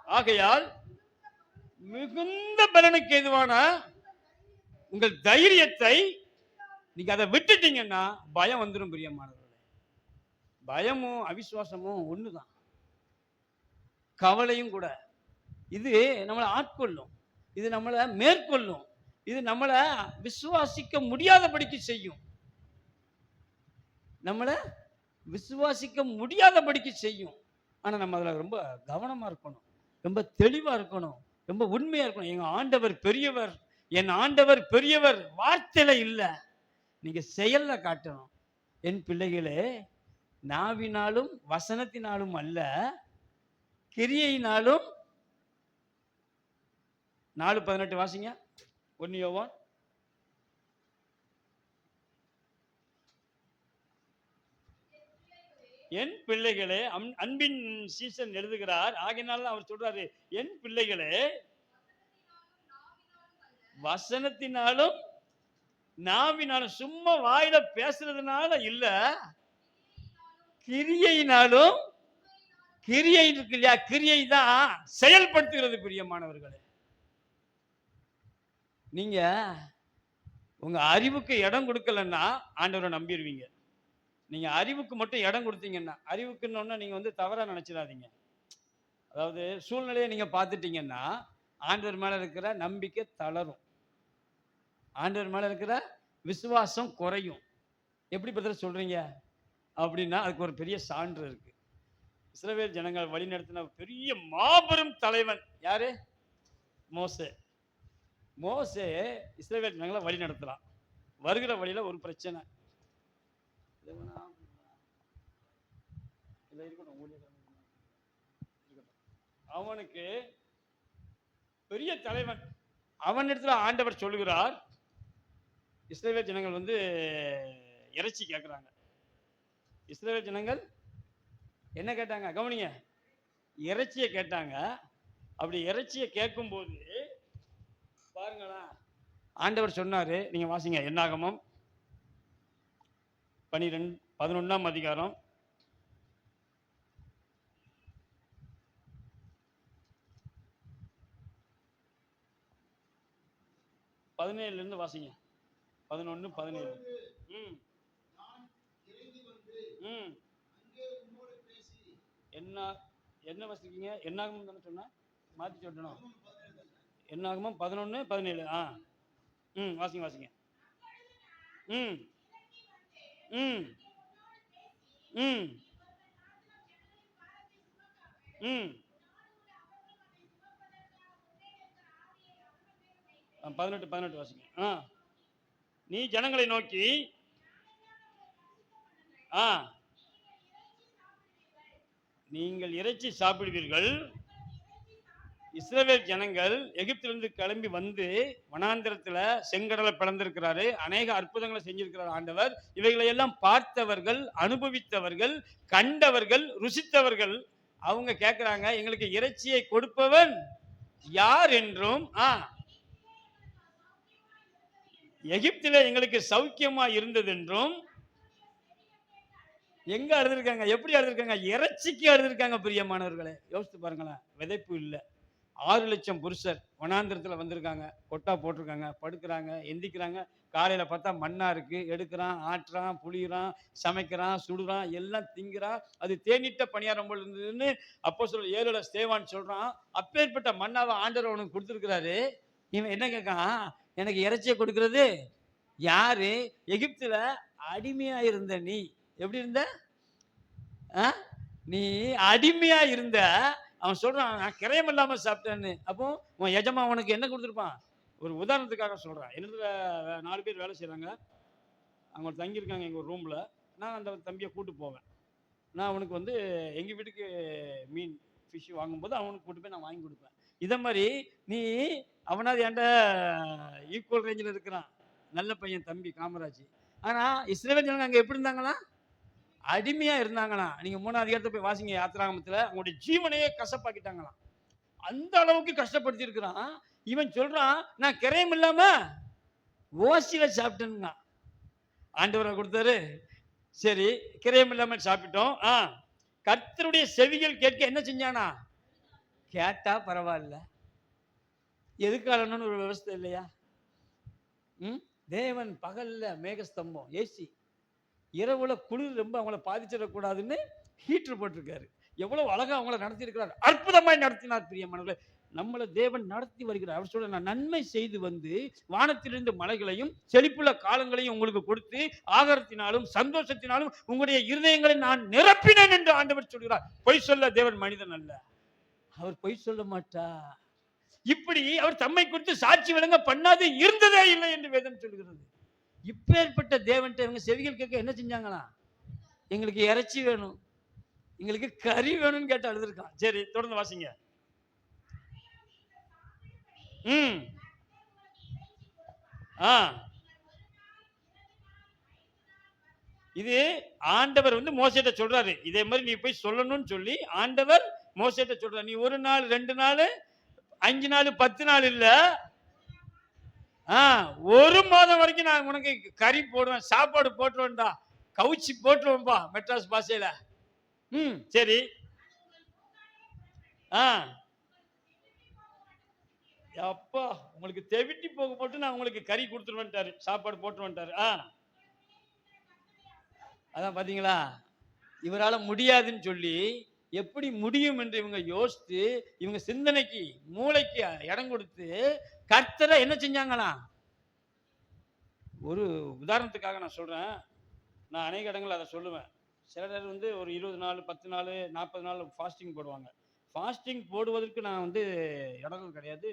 ஆகையால் மிகுந்த பலனுக்கு ஏதுவான உங்கள் தைரியத்தை நீங்க அதை விட்டுட்டீங்கன்னா பயம் வந்துடும். பிரியமானவர்களே, பயமும் அவிசுவாசமும் ஒண்ணுதான், கவலையும் கூட. இது நம்மளை ஆட்கொள்ளும், இது நம்மளை மேற்கொள்ளும், இது நம்மளை விசுவாசிக்க முடியாதபடிக்கு செய்யும், நம்மளை விசுவாசிக்க முடியாதபடிக்கு செய்யும். ஆனா நம்ம அதுல ரொம்ப கவனமா இருக்கணும், ரொம்ப தெளிவா இருக்கணும், ரொம்ப உண்மையா இருக்கணும். எங்க ஆண்டவர் பெரியவர், என் ஆண்டவர் பெரியவர் வார்த்தையில இல்ல, நீங்க செயல்ல காட்டணும். என் பிள்ளைகளே, நாவினாலும் வசனத்தினாலும் அல்ல, கிரியையினாலும். 4:18 வாசிங்க. 1 யோவான். என் பிள்ளைகளே, அன்பின் சீசன் எழுதுகிறார். ஆகையினால அவர் சொல்றாரு, என் பிள்ளைகளே, வசனத்தினாலும் நாவினாலும், சும்மா வாயில பேசுறதுனால இல்ல, கிரியையினாலும். கிரியை இருக்கு இல்லையா, கிரியை தான் செயல்படுத்துகிறது. பிரியமானவர்களே, நீங்க உங்க அறிவுக்கு இடம் கொடுக்கலன்னா ஆண்டவரை நம்பிடுவீங்க. நீங்க அறிவுக்கு மட்டும் இடம் கொடுத்தீங்கன்னா, அறிவுக்குன்னு நீங்க தவறா நினைச்சிடாதீங்க. அதாவது சூழ்நிலையை நீங்க பார்த்துட்டீங்கன்னா ஆண்டவர் மேல இருக்கிற நம்பிக்கை தளரும், ஆண்டவர் மேல இருக்கிற விசுவாசம் குறையும். எப்படி பத்திர சொல்றீங்க அப்படின்னா அதுக்கு ஒரு பெரிய சான்று இருக்கு. இஸ்ரவேல் ஜனங்கள் வழி நடத்தின பெரிய மாபெரும் தலைவன் யாரு? மோசே. மோசே இஸ்ரவேல் ஜனங்களை வழி நடத்தலாம். வருகிற வழியில ஒரு பிரச்சனை. அவனுக்கு பெரிய தலைவன், அவன் இடத்துல ஆண்டவர் சொல்லுகிறார், இஸ்ரவேல் ஜனங்கள் இறைச்சி கேட்கிறாங்க. இஸ்ரவேல் ஜனங்கள் என்ன கேட்டாங்க? கவனிங்க, இறைச்சியை கேட்டாங்க. அப்படி இறைச்சியை கேட்கும் போது பாருங்களா, ஆண்டவர் சொன்னாரு, நீங்க வாசிங்க, என்னாகமம் 11ஆம் அதிகாரம் 17 இருந்து வாசிங்க. 11, 17. என்ன வாசிக்கீங்க? என்னாகமம் தானே சொன்ன, மாத்தி சொல்லணும். என்னாகமம் 11, 17. வாசிங்க வாசிங்க. ம் ம் ம் ம் 18 வாசிங்க. நீ ஜனங்களை நோக்கி நீங்கள் இறைச்சி சாப்பிடுவீர்கள். இஸ்ரவேல் ஜனங்கள் எகிப்திலிருந்து கிளம்பி வந்து வனாந்திரத்துல செங்கடலை பிளந்திருக்கிறாரு, அநேக அற்புதங்களை செஞ்சிருக்கிறார் ஆண்டவர். இவைகளை எல்லாம் பார்த்தவர்கள், அனுபவித்தவர்கள், கண்டவர்கள், ருசித்தவர்கள் அவங்க கேட்கிறாங்க, எங்களுக்கு இறைச்சியை கொடுப்பவன் யார் என்றும், எகிப்தில எங்களுக்கு சௌக்கியமா இருந்தது என்றும். எங்க அழுதுருக்காங்க? எப்படி அழுதுருக்காங்க? இறைச்சிக்கு அழுதுருக்காங்க. பிரியமானவர்களே, யோசித்து பாருங்களேன். விதைப்பு இல்லை, 6 லட்சம் புருஷர் வனாந்திரத்தில் வந்திருக்காங்க, கொட்டா போட்டிருக்காங்க, படுக்கிறாங்க, எந்திக்கிறாங்க. காலையில் பார்த்தா மண்ணா இருக்கு, எடுக்கிறான், ஆட்டுறான், புளிகிறான், சமைக்கிறான், சுடுறான், எல்லாம் திங்கிறான். அது தேனிட்ட பணியாரம் போல் இருந்ததுன்னு அப்போஸ்தலர் 7ல் ஸ்தேவான் சொல்றான். அப்பேற்பட்ட மண்ணாவை ஆண்டவர் அவனுக்கு கொடுத்துருக்கிறாரு. இவன் என்ன கேட்கான்? எனக்கு இறைச்சியை கொடுக்கறது யாரு? எகிப்துல அடிமையா இருந்த நீ. எப்படி இருந்த? நீ அடிமையா இருந்த. அவன் சொல்றான், நான் கிரயம் இல்லாம சாப்பிட்டேன்னு. அப்போ உன் எஜமா அவனுக்கு என்ன கொடுத்துருப்பான்? ஒரு உதாரணத்துக்காக சொல்றான். என்னத்துல 4 பேர் வேலை செய்யறாங்க, அவங்க தங்கியிருக்காங்க எங்க ஒரு ரூம்ல. நான் அந்த தம்பியை கூட்டு போவேன். நான் அவனுக்கு எங்க வீட்டுக்கு மீன் ஃபிஷ் வாங்கும்போது அவனுக்கு கூட்டு போய் நான் வாங்கி கொடுப்பேன். இதை மாதிரி நீ அவனாவது என்கிட்ட ஈக்குவல் ரேஞ்சில் இருக்கிறான், நல்ல பையன் தம்பி காமராஜ். ஆனா இஸ்ரவேல் ஜனங்க அங்க எப்படி இருந்தாங்களா? அடிமையா இருந்தாங்களாம். நீங்க 3ஆம் அதிகாரத்தை போய் வாசிங்க, யாத்திராகமத்துல. அவங்களுடைய ஜீவனையே கஷ்டப்பாக்கிட்டாங்களாம். அந்த அளவுக்கு கஷ்டப்படுத்தி இருக்கிறான். இவன் சொல்றான், நான் கிரயம் இல்லாம ஓசியில சாப்பிட்டேன்னா. ஆண்டவரை கொடுத்தாரு, சரி கிரயம் இல்லாம சாப்பிட்டோம். கர்த்தருடைய செவிகள் கேட்க என்ன செஞ்சானா? கேட்டா பரவாயில்ல, எதுக்காலன்னு ஒரு விவசாயம் இல்லையா? தேவன் பகல்ல மேகஸ்தம்பம், ஏசி, இரவுல குளிர் ரொம்ப அவங்கள பாதிச்சிடக்கூடாதுன்னு ஹீட்டர் போட்டிருக்காரு. எவ்வளவு அழகா அவங்கள நடத்தி இருக்கிறார், அற்புதமாய் நடத்தினார். பிரியமானவர்களே, நம்மளை தேவன் நடத்தி வருகிறார். அவர் சொல்ற, நான் நன்மை செய்து வானத்திலிருந்து மலைகளையும் செழிப்புள்ள காலங்களையும் உங்களுக்கு கொடுத்து ஆகாரத்தினாலும் சந்தோஷத்தினாலும் உங்களுடைய இருதயங்களை நான் நிரப்பினேன் என்று ஆண்டவர் சொல்கிறார். பொய் சொல்ல தேவன் மனிதன் அல்ல, அவர் பொய் சொல்ல மாட்டார். இப்படி அவர் தம்மை குறித்து சாட்சி விளங்க பண்ணாது இருந்ததே இல்லை என்று வேதம் சொல்கிறது. இப்பேற்பட்ட தேவன்ட்ட இவங்க செவிகள் கேட்க என்ன செஞ்சாங்களா? எங்களுக்கு இறைச்சி வேணும், எங்களுக்கு கறி வேணும்னு கேட்டு அழுதுருக்கான். சரி, தொடர்ந்து வாசிங்க. இது ஆண்டவர் வந்து மோசேட்ட சொல்றாரு, இதே மாதிரி நீ போய் சொல்லணும்னு சொல்லி ஆண்டவர் மோசேட்ட சொல்றாரு. நீ 1 நாள் 2 நாள் 5 நாள் 10 நாள் இல்ல, 1 மாதம் வரைக்கும் நான் உனக்கு கறி போடுவேன், சாப்பாடு போட்டுருவேன்டா, கவுச்சி போட்டுருவேன்பா மெட்ராஸ் பாஷையில. சரி. அப்பா உங்களுக்கு தெவிட்டி போக போட்டு நான் உங்களுக்கு கறி கொடுத்துருவேன்ட்டாரு, சாப்பாடு போட்டுருவேன்ட்டாரு. அதான் பாத்தீங்களா, இவரால முடியாதுன்னு சொல்லி எப்படி முடியும் என்று இவங்க யோசித்து, இவங்க சிந்தனைக்கு மூளைக்கு இடம் கொடுத்து கர்த்தரை என்ன செஞ்சாங்களாம். ஒரு உதாரணத்துக்காக நான் சொல்றேன், நான் அநேக இடங்கள் அதை சொல்லுவேன். சிலர் வந்து ஒரு 20 நாள் 10 நாள் 40 நாள் ஃபாஸ்டிங் போடுவாங்க. ஃபாஸ்டிங் போடுவதற்கு நான் வந்து இடங்கள் கிடையாது,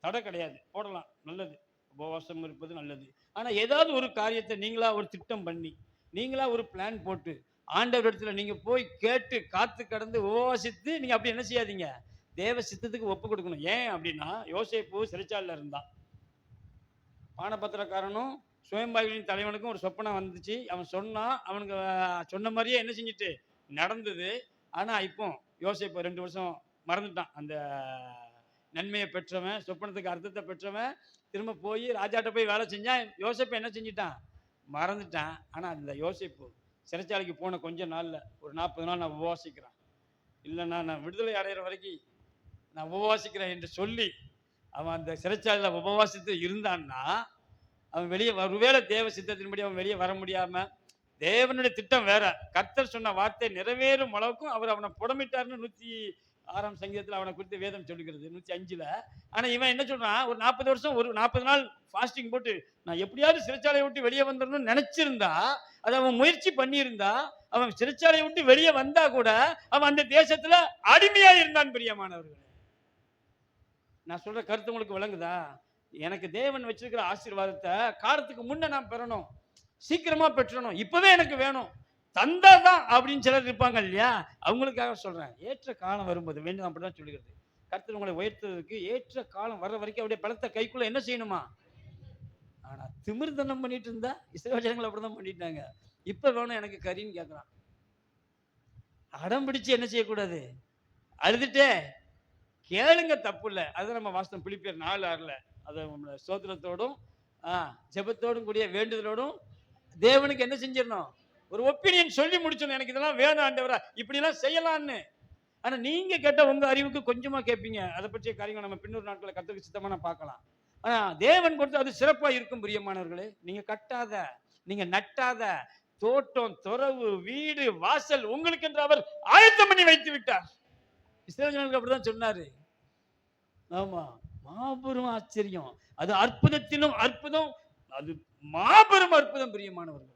தடை கிடையாது, போடலாம், நல்லது, உபவாசம் இருப்பது நல்லது. ஆனா ஏதாவது ஒரு காரியத்தை நீங்களா ஒரு திட்டம் பண்ணி, நீங்களா ஒரு பிளான் போட்டு ஆண்டவர் இடத்துல நீங்க போய் கேட்டு காத்து கடந்து உபவாசித்து நீங்க அப்படி என்ன செய்யாதீங்க, தேவ சித்தத்துக்கு ஒப்பு கொடுக்கணும். ஏன் அப்படின்னா, யோசேப்பு சிறைச்சாலையில் இருந்தான். பானபத்திரக்காரனும் சுயம்பாய்களின் தலைவனுக்கும் ஒரு சொப்பனம் வந்துச்சு. அவன் சொன்னான், அவனுக்கு சொன்ன மாதிரியே என்ன செஞ்சுட்டு நடந்தது. ஆனா இப்போ யோசேப்பு 2 வருஷம் மறந்துட்டான். அந்த நன்மையை பெற்றவன், சொப்பனத்துக்கு அர்த்தத்தை பெற்றவன் திரும்ப போய் ராஜாட்ட போய் வேலை செஞ்சான். யோசேப்பு என்ன செஞ்சிட்டான், மறந்துட்டான். ஆனா அந்த யோசேப்பு சிறைச்சாலைக்கு போன கொஞ்ச நாள்ல ஒரு 40 நாள் நான் உபவாசிக்கிறேன், இல்லைன்னா நான் விடுதலை அடைகிற வரைக்கும் நான் உபவாசிக்கிறேன் என்று சொல்லி அவன் அந்த சிறைச்சாலையில உபவாசித்து இருந்தான்னா, அவன் வெளியே ஒருவேளை தேவ சித்தத்தின்படி அவன் வெளியே வர முடியாம, தேவனுடைய திட்டம் வேற, கர்த்தர் சொன்ன வார்த்தை நிறைவேறும் அளவுக்கும் அவர் அவனை புடமிட்டார்னு 106ஆம் சங்கீதத்தில் அவனை குறித்து வேதம் சொல்லுகிறது, 105ல. ஆனா இவன் என்ன சொல்றான், ஒரு 40 வருஷம் ஒரு 40 நாள் ஃபாஸ்டிங் போட்டு நான் எப்படியாவது சிறைச்சாலையை விட்டு வெளியே வந்துடணும்னு நினைச்சிருந்தா, அதை அவன் முயற்சி பண்ணியிருந்தா, அவன் சிறைச்சாலையை விட்டு வெளியே வந்தா கூட அவன் அந்த தேசத்துல அடிமையா இருந்தான். பிரியமானவர்கள், நான் சொல்ற கருத்து உங்களுக்கு விளங்குதா? எனக்கு தேவன் வச்சிருக்கிற ஆசீர்வாதத்தை காலத்துக்கு முன்ன நான் பெறணும், சீக்கிரமா பெற்றணும், இப்பவே எனக்கு வேணும், தந்தாதான் அப்படின்னு சிலர் இருப்பாங்க இல்லையா, அவங்களுக்காக சொல்றேன். ஏற்ற காலம் வரும்போது வேண்டும், அப்படிதான் சொல்லுகிறது. கர்த்தர் உங்களை உயர்த்துறதுக்கு ஏற்ற காலம் வர்ற வரைக்கும் அப்படியே பலத்த கைக்குள்ள என்ன செய்யணுமா. ஆனா திமிர்தனம் பண்ணிட்டு இருந்தா இஸ்ரவேல் ஜனங்கள் அப்படிதான் பண்ணிட்டாங்க. இப்ப வேணும் எனக்கு கறின்னு கேட்கறான். அடம் பிடிச்சு என்ன செய்யக்கூடாது, அழுதுட்டே கேளுங்க, தப்பு இல்லை. அதை நம்ம வாசம் பிலிப்பியர் 4:6ல அதை ஸ்தோத்திரத்தோடும் ஜெபத்தோடும் கூடிய வேண்டுதலோடும் தேவனுக்கு என்ன செஞ்சிடணும், ஒரு ஒப்பீனியன் சொல்லி முடிச்சணும். எனக்கு இதெல்லாம் வேணும் ஆண்டவரா, இப்படி எல்லாம் செய்யலான்னு. ஆனா நீங்க கேட்ட உங்க அறிவுக்கு கொஞ்சமா கேட்பீங்க. அதை பற்றிய காரியங்கள் நம்ம பின்னொரு நாட்களை கத்துக்கு சித்தமான பார்க்கலாம். ஆனா தேவன் கொடுத்து அது சிறப்பா இருக்கும். பிரியமானவர்களே, நீங்க கட்டாத, நீங்க நட்டாத தோட்டம், துறவு, வீடு, வாசல் உங்களுக்கு என்று அவர் ஆயத்தம் பண்ணி வைத்து விட்டார். இஸ்ரவேல் ஜனங்களுக்கு அப்படிதான் சொன்னாரு. ஆமா, மாபெரும் ஆச்சரியம், அது அற்புதத்திலும் அற்புதம், அது மாபெரும் அற்புதம். பிரியமானவர்கள்,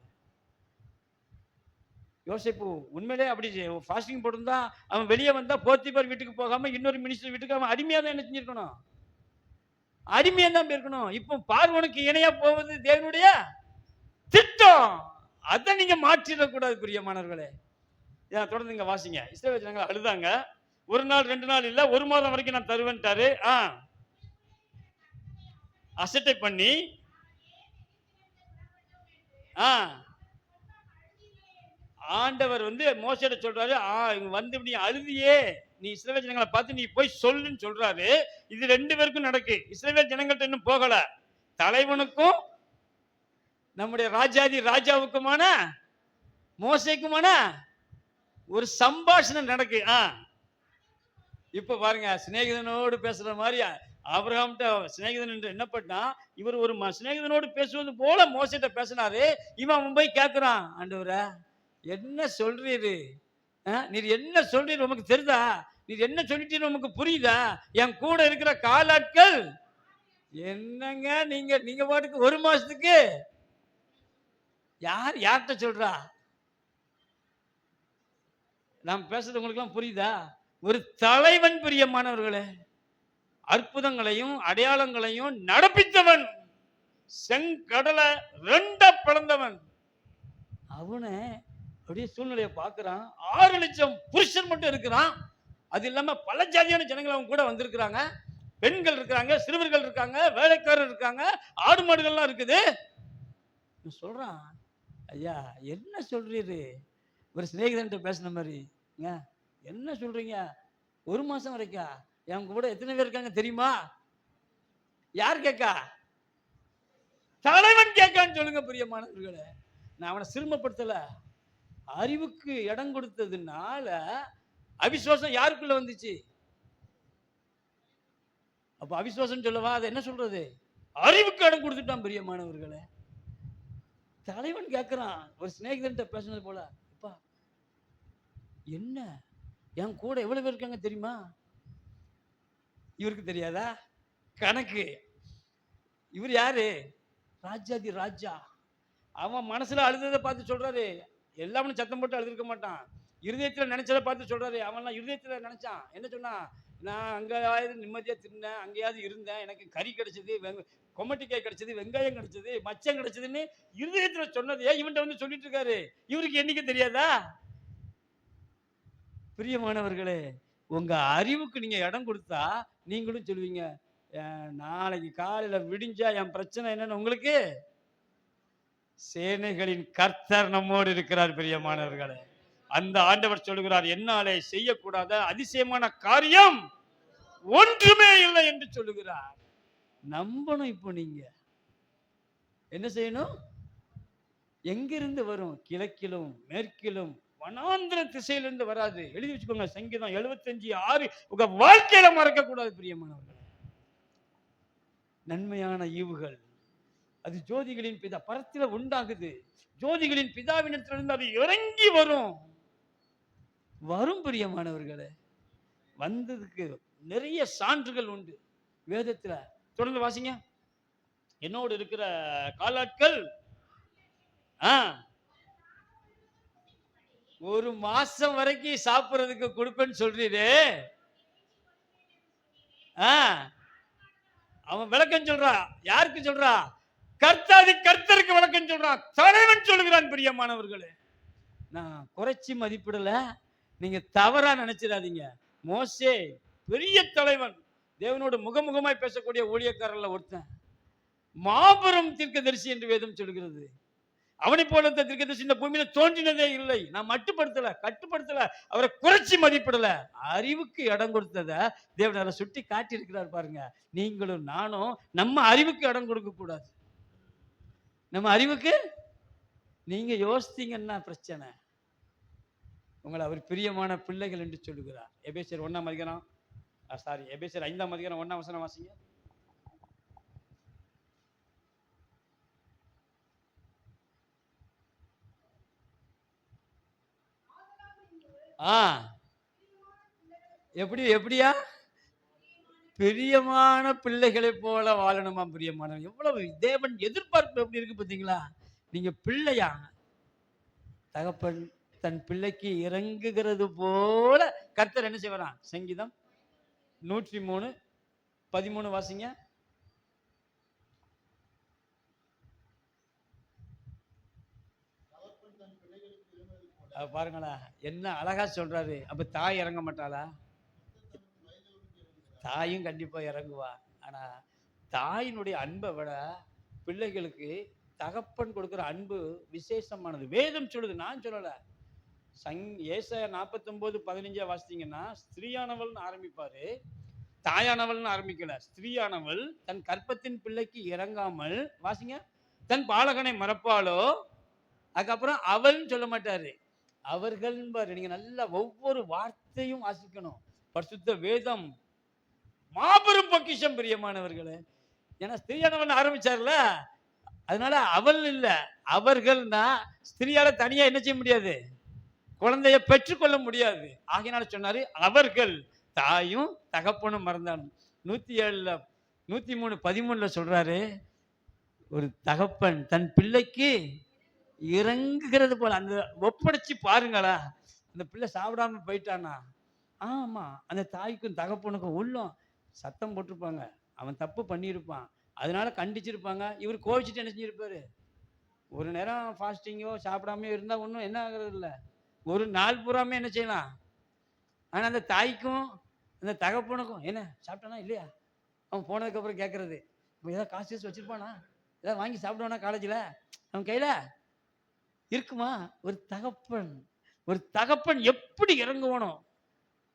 யோசேப்பு உண்மையிலே அப்படி ஃபாஸ்டிங் போட்டிருந்தா அவன் வெளியே வந்தா போத்திபார் வீட்டுக்கு போகாம இன்னொரு மினிஸ்டர் வீட்டுக்கு அவன் அடிமையா தான் என்ன செஞ்சிருக்கணும், அடிமையா தான் போயிருக்கணும். இப்போ பார்வோனுக்கு இணையா போவது தேவனுடைய திட்டம், அதை நீங்க மாற்றிடக்கூடாது. பிரியமானவர்களே, தொடர்ந்து இங்க வாசிங்க. இஸ்ரவேல் ஜனங்கள் அழுதாங்க. 1 நாள் 2 நாள் இல்ல, 1 மாதம் வரைக்கும் நான் தருவேன்ட்டாரு. அசட்டை பண்ணி ஆண்டவர் வந்து மோசேட்ட சொல்றாரு, இங்க வந்து நீ அழுதியே, நீ இஸ்ரவேல் ஜனங்களை பார்த்து நீ போய் சொல்லுன்னு சொல்றாரு. இது 2 பேருக்கும் நடக்கு. இஸ்ரவேல் ஜனங்கள்ட்ட இன்னும் போகல, தலைவனுக்கும் நம்முடைய ராஜாதி ராஜாவுக்குமான மோசேக்குமான ஒரு சம்பாஷணம் நடக்கு. இப்ப பாருங்க, சிநேகிதனோடு பேசுற மாதிரி ஆபிரகாம்கிட்ட சிநேகிதன் என்று எண்ணப்பட்டா, இவர் ஒரு சிநேகிதனோடு பேசுவது போல மோசேட்ட பேசினாரு. இவன் போய் கேட்கிறான், ஆண்டவரே என்ன சொல்றீரு, நீர் என்ன சொல்றீர் உமக்கு தெரியுதா, நீர் என்ன சொல்லிட்டீர் உமக்கு புரியுதா, என் கூட இருக்கிற காலாட்கள் என்னங்க, நீங்க பாட்டுக்கு 1 மாசத்துக்கு யார்கிட்ட சொல்றா, நாம் பேசுறது உங்களுக்கு எல்லாம் புரியுதா? ஒரு தலைவன், பிரியமானவர்களே, அற்புதங்களையும் அடையாளங்களையும் நடப்பித்தவன், செங்கடலை 2 பிளந்தவன், அவனை அப்படியே சூழ்நிலையை பார்க்கிறான். 6 லட்சம் புருஷன் மட்டும் இருக்கிறான். அது இல்லாம பல ஜாதியான ஜனங்கள் அவங்க கூட வந்திருக்கிறாங்க. பெண்கள் இருக்காங்க, சிறுவர்கள் இருக்காங்க, வேலைக்காரர் இருக்காங்க, ஆடு மாடுகள்லாம் இருக்குது. சொல்றான், ஐயா என்ன சொல்றீரு? ஒரு சிநேகிதன்ட்ட பேசின மாதிரி என்ன சொல்றீங்க? 1 மாசம் வரைக்கும் என் கூட எத்தனை பேர் இருக்காங்க தெரியுமா? யார் கேட்கா? தலைவன் கேட்கான்னு சொல்லுங்க பிரியமானவர்களே. நான் அவனை சிறுமப்படுத்தல. அறிவுக்கு இடம் கொடுத்ததுனால அவிசுவாசம் யாருக்குள்ள வந்துச்சு? அப்ப அவிசுவாசம் சொல்லவா? அதை என்ன சொல்றது? அறிவுக்கு இடம் கொடுத்துட்டான் பிரியமானவர்களே. தலைவன் கேட்கிறான், ஒரு சிநேகிதன்ட்ட பேசுனது போல, அப்பா என்ன என் கூட எவ்வளவு பேர் இருக்காங்க தெரியுமா? இவருக்கு தெரியாதா? கணக்கு. இவர் யாரு? ராஜாதி ராஜா. அவன் மனசுல அழுததை பார்த்து சொல்றாரு. எல்லாமே சத்தம் போட்டு அழுதுருக்க மாட்டான். இருதயத்துல நினைச்சதை பார்த்து சொல்றாரு. அவன்லாம் இருதயத்துல நினைச்சான். என்ன சொன்னான்? நான் அங்கேயாவது நிம்மதியா தின்னேன், அங்கேயாவது இருந்தேன், எனக்கு கறி கிடைச்சது, கொமட்டிக்காய் கிடைச்சது, வெங்காயம் கிடைச்சது, மச்சம் கிடைச்சதுன்னு இருதயத்துல சொன்னதே இவன்ட்ட வந்து சொல்லிட்டு இருக்காரு. இவருக்கு என்னைக்கு தெரியாதா? பிரியமானவர்களே, உங்க அறிவுக்கு நீங்க இடம் கொடுத்தா நீங்களும் சொல்லுவீங்க, நாளைக்கு காலையில விடிஞ்சா என் பிரச்சனை என்னன்னு உங்களுக்கு. சேனைகளின் கர்த்தர் நம்மோடு இருக்கிறார் பிரியமானவர்களே. அந்த ஆண்டவர் சொல்லுகிறார், என்னாலே செய்யக்கூடாத அதிசயமான காரியம் ஒன்றுமே இல்லை என்று சொல்லுகிறார். நம்பணும். இப்போ நீங்க என்ன செய்யணும்? எங்கிருந்து வரும்? கிழக்கிலும் மேற்கிலும் வனாந்திர திசையிலிருந்து வராது. எழுதி வச்சுக்கோங்க. சங்கீதம் 75:6 உங்க வாழ்க்கையில மறக்க கூடாது பிரியமானவர்களே. நன்மையான ஈவுகள் அது ஜோதிகளின் பிதா பரத்தில உண்டாகுது. ஜோதிகளின் பிதாவினிடத்திலிருந்து அது இறங்கி வரும். பிரியமானவர்களே. வந்ததுக்கு நிறைய சான்றுகள் உண்டு வேதத்துல. தொடர்ந்து வாசிங்க. என்னோடு இருக்கிற காலாட்கள் 1 மாசம் வரைக்கும் சாப்பிடுறதுக்கு கொடுப்பேன்னு சொல்றீரே. அவன் விளக்கம் சொல்றான். யாருக்கு சொல்றா? கர்த்தாதி கர்த்தருக்கு விளக்கம் சொல்றான். தலைவன் சொல்லுகிறான் பிரியமானவர்களே. நான் குறைச்சி மதிப்பிடல, நீங்க தவறா நினைச்சிடாதீங்க. மோசே பெரிய தலைவன், தேவனோடு முகமுகமாய் பேசக்கூடிய ஊழியக்காரர்ல ஒருத்தன், மாபெரும் தீர்க்கதரிசி என்று வேதம் சொல்கிறது. அவனை போல தீர்க்கதரிசி இந்த பூமியில தோன்றினதே இல்லை. நான் மட்டுப்படுத்தல, கட்டுப்படுத்தல, அவரை குறைச்சி மதிப்பிடல. அறிவுக்கு இடம் கொடுத்தத தேவன் அதை சுட்டி காட்டி இருக்கிறார் பாருங்க. நீங்களும் நானும் நம்ம அறிவுக்கு இடம் கொடுக்க கூடாது. நம்ம அறிவுக்கு நீங்க யோசித்தீங்கன்னா பிரச்சனை. உங்களை அவர் பிரியமான பிள்ளைகள் என்று சொல்லுகிறார். எபேசியர் 1ஆம் அதிகாரம், எபேசியர் 5ஆம் அதிகாரம் 1ஆம் வசனம் வாசிங்க. எப்படியா? பிரியமான பிள்ளைகளை போல வாழணுமா பிரியமான. எவ்வளவு தேவன் எதிர்பார்ப்பு எப்படி இருக்கு பார்த்தீங்களா? நீங்க பிள்ளையா, தகப்பன் தன் பிள்ளைக்கு இறங்குகிறது போல கர்த்தர் என்ன செய்வாராம்? சங்கீதம் 103:13 வாசிங்க. பாருங்களா என்ன அழகா சொல்றாரு. அப்ப தாய் இறங்க மாட்டாளா? தாயும் கண்டிப்பா இறங்குவா. ஆனா தாயினுடைய அன்பை விட பிள்ளைகளுக்கு தகப்பன் கொடுக்கிற அன்பு விசேஷமானது. வேதம் சொல்லுது, நான் சொல்லல. ஏசாயா 49:15 வாசித்தீங்கன்னா, ஸ்திரீயானவள்னு ஆரம்பிப்பாரு, தாயானவள்னு ஆரம்பிக்கல. ஸ்திரீயானவள் தன் கற்பத்தின் பிள்ளைக்கு இறங்காமல், வாசிங்க, தன் பாலகனை மறப்பாளோ. அதுக்கப்புறம் அவள் சொல்ல மாட்டாரு, அவர்கள் பாரு. நீங்க நல்லா ஒவ்வொரு வார்த்தையும் வாசிக்கணும். பரிசுத்த வேதம் மாபெரும் பொக்கிஷம் பிரியமானவர்களே. ஏன்னா ஸ்திரீயானவன் ஆரம்பிச்சார்ல, அதனால அவள் இல்ல, அவர்கள்னா ஸ்திரீயால தனியா என்ன செய்ய முடியாது, குழந்தைய பெற்றுக்கொள்ள முடியாது. ஆகையினால சொன்னாரு, அவர்கள் தாயும் தகப்பனும் மறந்தாலும். 103:13 சொல்றாரு, ஒரு தகப்பன் தன் பிள்ளைக்கு இறங்குகிறது போல. அந்த ஒப்படைச்சு பாருங்களா. அந்த பிள்ளை சாப்பிடாம போயிட்டானா, ஆமா, அந்த தாய்க்கும் தகப்பனுக்கும் உள்ளம் சத்தம் போட்டிருப்பாங்க. அவன் தப்பு பண்ணியிருப்பான், அதனால கண்டிச்சிருப்பாங்க. இவர் கோவிச்சுட்டு என்ன செஞ்சிருப்பாரு? ஒரு நேரம் ஃபாஸ்டிங்கோ சாப்பிடாம இருந்தா ஒன்றும் என்ன ஆகுறது இல்லை, ஒரு நாள் பூராமே என்ன செய்யலாம். ஆனா அந்த தாய்க்கும் அந்த தகப்பனுக்கும் என்ன சாப்பிட்டானா இல்லையா, அவன் போனதுக்கப்புறம் கேட்கறது, இப்போ ஏதாவது காசு வச்சிருப்பானா, ஏதாவது வாங்கி சாப்பிடுவானா காலேஜில், அவன் கையில் இருக்குமா? ஒரு தகப்பன், ஒரு தகப்பன் எப்படி இறங்குவானோ?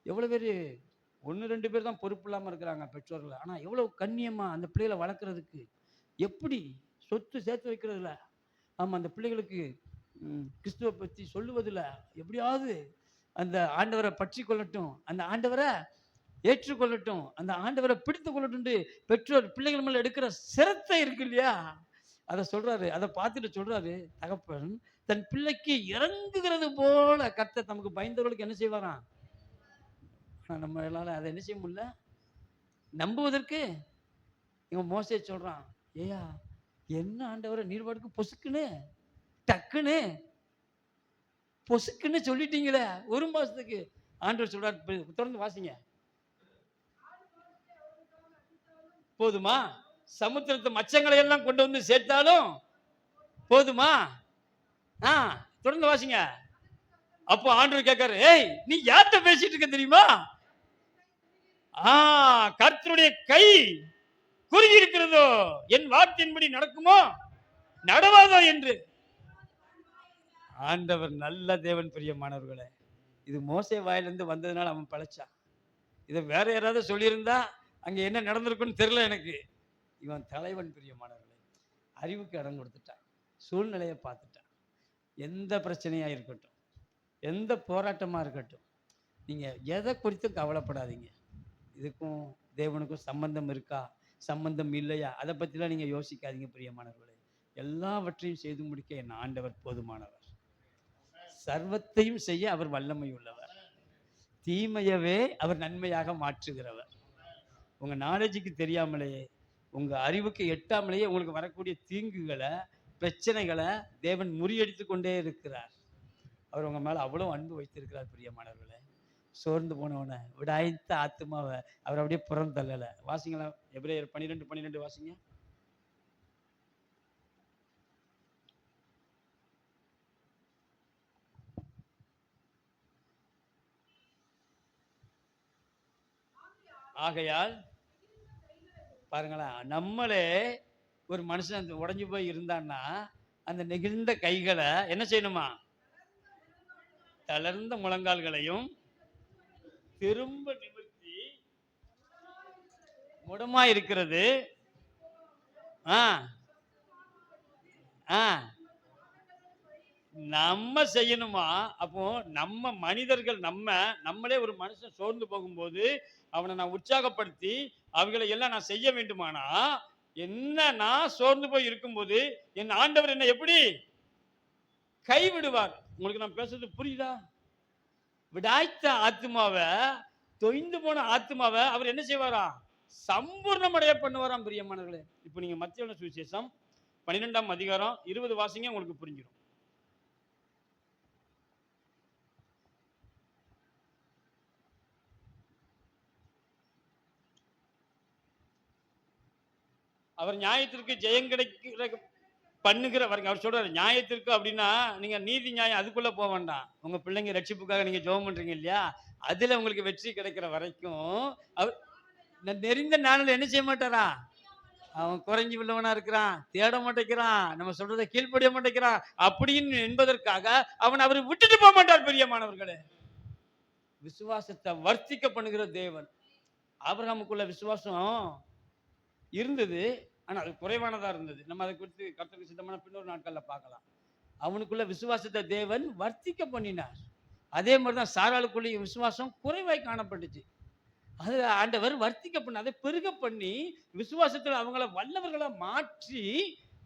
எவ்வளவு பேரு 1, 2 பேர் தான் பொறுப்பு இல்லாம இருக்கிறாங்க பெற்றோர்கள். ஆனா எவ்வளவு கண்ணியமா அந்த பிள்ளைகள வளர்க்கறதுக்கு, எப்படி சொத்து சேர்த்து வைக்கிறதுல, ஆமா அந்த பிள்ளைகளுக்கு கிறிஸ்துவ பத்தி சொல்லுவதில, எப்படியாவது அந்த ஆண்டவர பற்றிக் கொள்ளட்டும், அந்த ஆண்டவர ஏற்றுக்கொள்ளட்டும், அந்த ஆண்டவர பிடித்துக் கொள்ளட்டும்ன்னு பெற்றோர் பிள்ளைகள் மேல எடுக்கிற சிரத்தை இருக்கு இல்லையா? அத சொல்றாரு. அத பார்த்துட்டு சொல்றாரு, தகப்பன் தன் பிள்ளைக்கு இறங்குகிறது போல கர்த்தர் தமக்கு பயந்தவர்களுக்கு என்ன செய்வாராம்? ஆனா நம்மளால அத என்ன செய்ய முடியல? நம்புவதற்கு இவன் மோசே சொல்றான், "ஏய்யா என்ன ஆண்டவரே நீர் பாட்டுக்கு பொசுக்குன்னு, டக்குன்னு, பொசுக்குன்னு சொல்லிட்டீங்களே 1 மாசத்துக்கு." ஆண்டவர் சொல்றார், தொடர்ந்து வாசிங்க. போதுமா? சமுத்திரத்து மச்சங்களை எல்லாம் கொண்டு வந்து சேர்த்தாலும் போதுமா? ஆ, தொடர்ந்து வாசிங்க. அப்போ ஆண்டவர் கேட்காரு, "ஏய் நீ யார்கிட்ட பேசிட்டு இருக்க தெரியுமா? ஆ, கர்த்தருடைய கை குறுகி இருக்கிறதோ, என் வார்த்தையின்படி நடக்குமோ நடவாதோ என்று." ஆண்டவர் நல்ல தேவன் பிரியமானவர்களே. இது மோசே வாயிலிருந்து வந்ததுனால அவன் பிழைச்சான். இதை வேற யாராவது சொல்லியிருந்தா அங்க என்ன நடந்திருக்குன்னு தெரியல எனக்கு. இவன் தலைவன் பிரியமானவர்களே. அறிவுக்கு இடம் கொடுத்துட்டான், சூழ்நிலையை பார்த்துட்டான். எந்த பிரச்சனையா இருக்கட்டும், எந்த போராட்டமா இருக்கட்டும், நீங்க எதை குறித்தும் கவலைப்படாதீங்க. இதுக்கும் தேவனுக்கும் சம்பந்தம் இருக்கா, சம்பந்தம் இல்லையா, அதை பத்திலாம் நீங்க யோசிக்காதீங்க பிரியமானவர்களே. எல்லாவற்றையும் செய்து முடிக்க என் ஆண்டவர் போதுமானவர். சர்வத்தையும் செய்ய அவர் வல்லமை உள்ளவர். தீமையவே அவர் நன்மையாக மாற்றுகிறவர். உங்க நாலேஜுக்கு தெரியாமலேயே, உங்க அறிவுக்கு எட்டாமலேயே உங்களுக்கு வரக்கூடிய தீங்குகளை, பிரச்சனைகளை தேவன் முறியடித்து கொண்டே இருக்கிறார். அவர் உங்க மேல அவ்வளவு அன்பு வைத்திருக்கிறார் பிரியமானவர்களே. சோர்ந்து போனவனை, விடாய்த்த ஆத்துமாவை அவர் அப்படியே புறம் தள்ளல. வாசிங்களா, எபிரேயர் 12:12 வாசிங்க. ஆகையால் பாருங்களேன், நம்மளே ஒரு மனுஷன் உடைஞ்சு போய் இருந்தான்னா, அந்த நெகிழ்ந்த கைகளை என்ன செய்யணுமா? தளர்ந்த முழங்கால்களையும் திரும்ப நிமிர்த்தி, முடமா இருக்கிறது ஆ ஆ நம்ம செய்யணுமா? அப்போ நம்ம மனிதர்கள், நம்மளே ஒரு மனுஷன் சோர்ந்து போகும்போது அவனை நான் உற்சாகப்படுத்தி அவைகளை எல்லாம் நான் செய்ய வேண்டுமானா, என்ன நான் சோர்ந்து போய் இருக்கும்போது என் ஆண்டவர் என்ன எப்படி கைவிடுவார்? உங்களுக்கு நான் பேசுறது புரியுதா? விடாய்த்த ஆத்மாவை, தொய்ந்து போன ஆத்மாவை அவர் என்ன செய்வாரா? சம்பூர்ணமடைய பண்ணுவாராம் பிரியமானவர்களே. இப்போ நீங்க மத்தேயு சுவிசேஷம் 12ஆம் அதிகாரம் 20 வாசிங்க, உங்களுக்கு புரிஞ்சிடும். அவர் நியாயத்திற்கு ஜெயம் கிடைக்கிற பண்ணுகிற வரைக்கும் அவர் சொல்றாரு. நியாயத்திற்கு அப்படின்னா நீங்க நீதி நியாயம் அதுக்குள்ள போக வேண்டாம். உங்க பிள்ளைங்க ரட்சிப்புக்காக நீங்க ஜெபம் பண்றீங்க இல்லையா, அதுல உங்களுக்கு வெற்றி கிடைக்கிற வரைக்கும் அவர் நெறிந்த நாளில் என்ன செய்ய மாட்டாரா? அவன் குறைஞ்சி உள்ளவனா இருக்கிறான், தேட மாட்டேங்கிறான், நம்ம சொல்றதை கீழ்ப்படிய மாட்டேங்கிறான் அப்படின்னு என்பதற்காக அவன் அவரை விட்டுட்டு போக மாட்டார் பிரியமானவர்களே. விசுவாசத்தை வர்த்திக்க பண்ணுகிற தேவன். ஆபிரகாமுக்குள்ள விசுவாசம் இருந்தது, ஆனா அது குறைவானதா இருந்தது. நம்ம அதை குறித்து கர்த்தருக்கு சித்தமான பின்னொரு நாட்கள்ல பார்க்கலாம். அவனுக்குள்ள விசுவாசத்தை தேவன் வர்த்திக்க பண்ணினார். அதே மாதிரிதான் சாராளுக்குள்ள விசுவாசம் குறைவாய் காணப்பட்டுச்சு. அது ஆண்டவர் வர்த்திக்க பண்ண, அதை பெருக பண்ணி விசுவாசத்தில் அவங்கள வல்லவர்களா மாற்றி,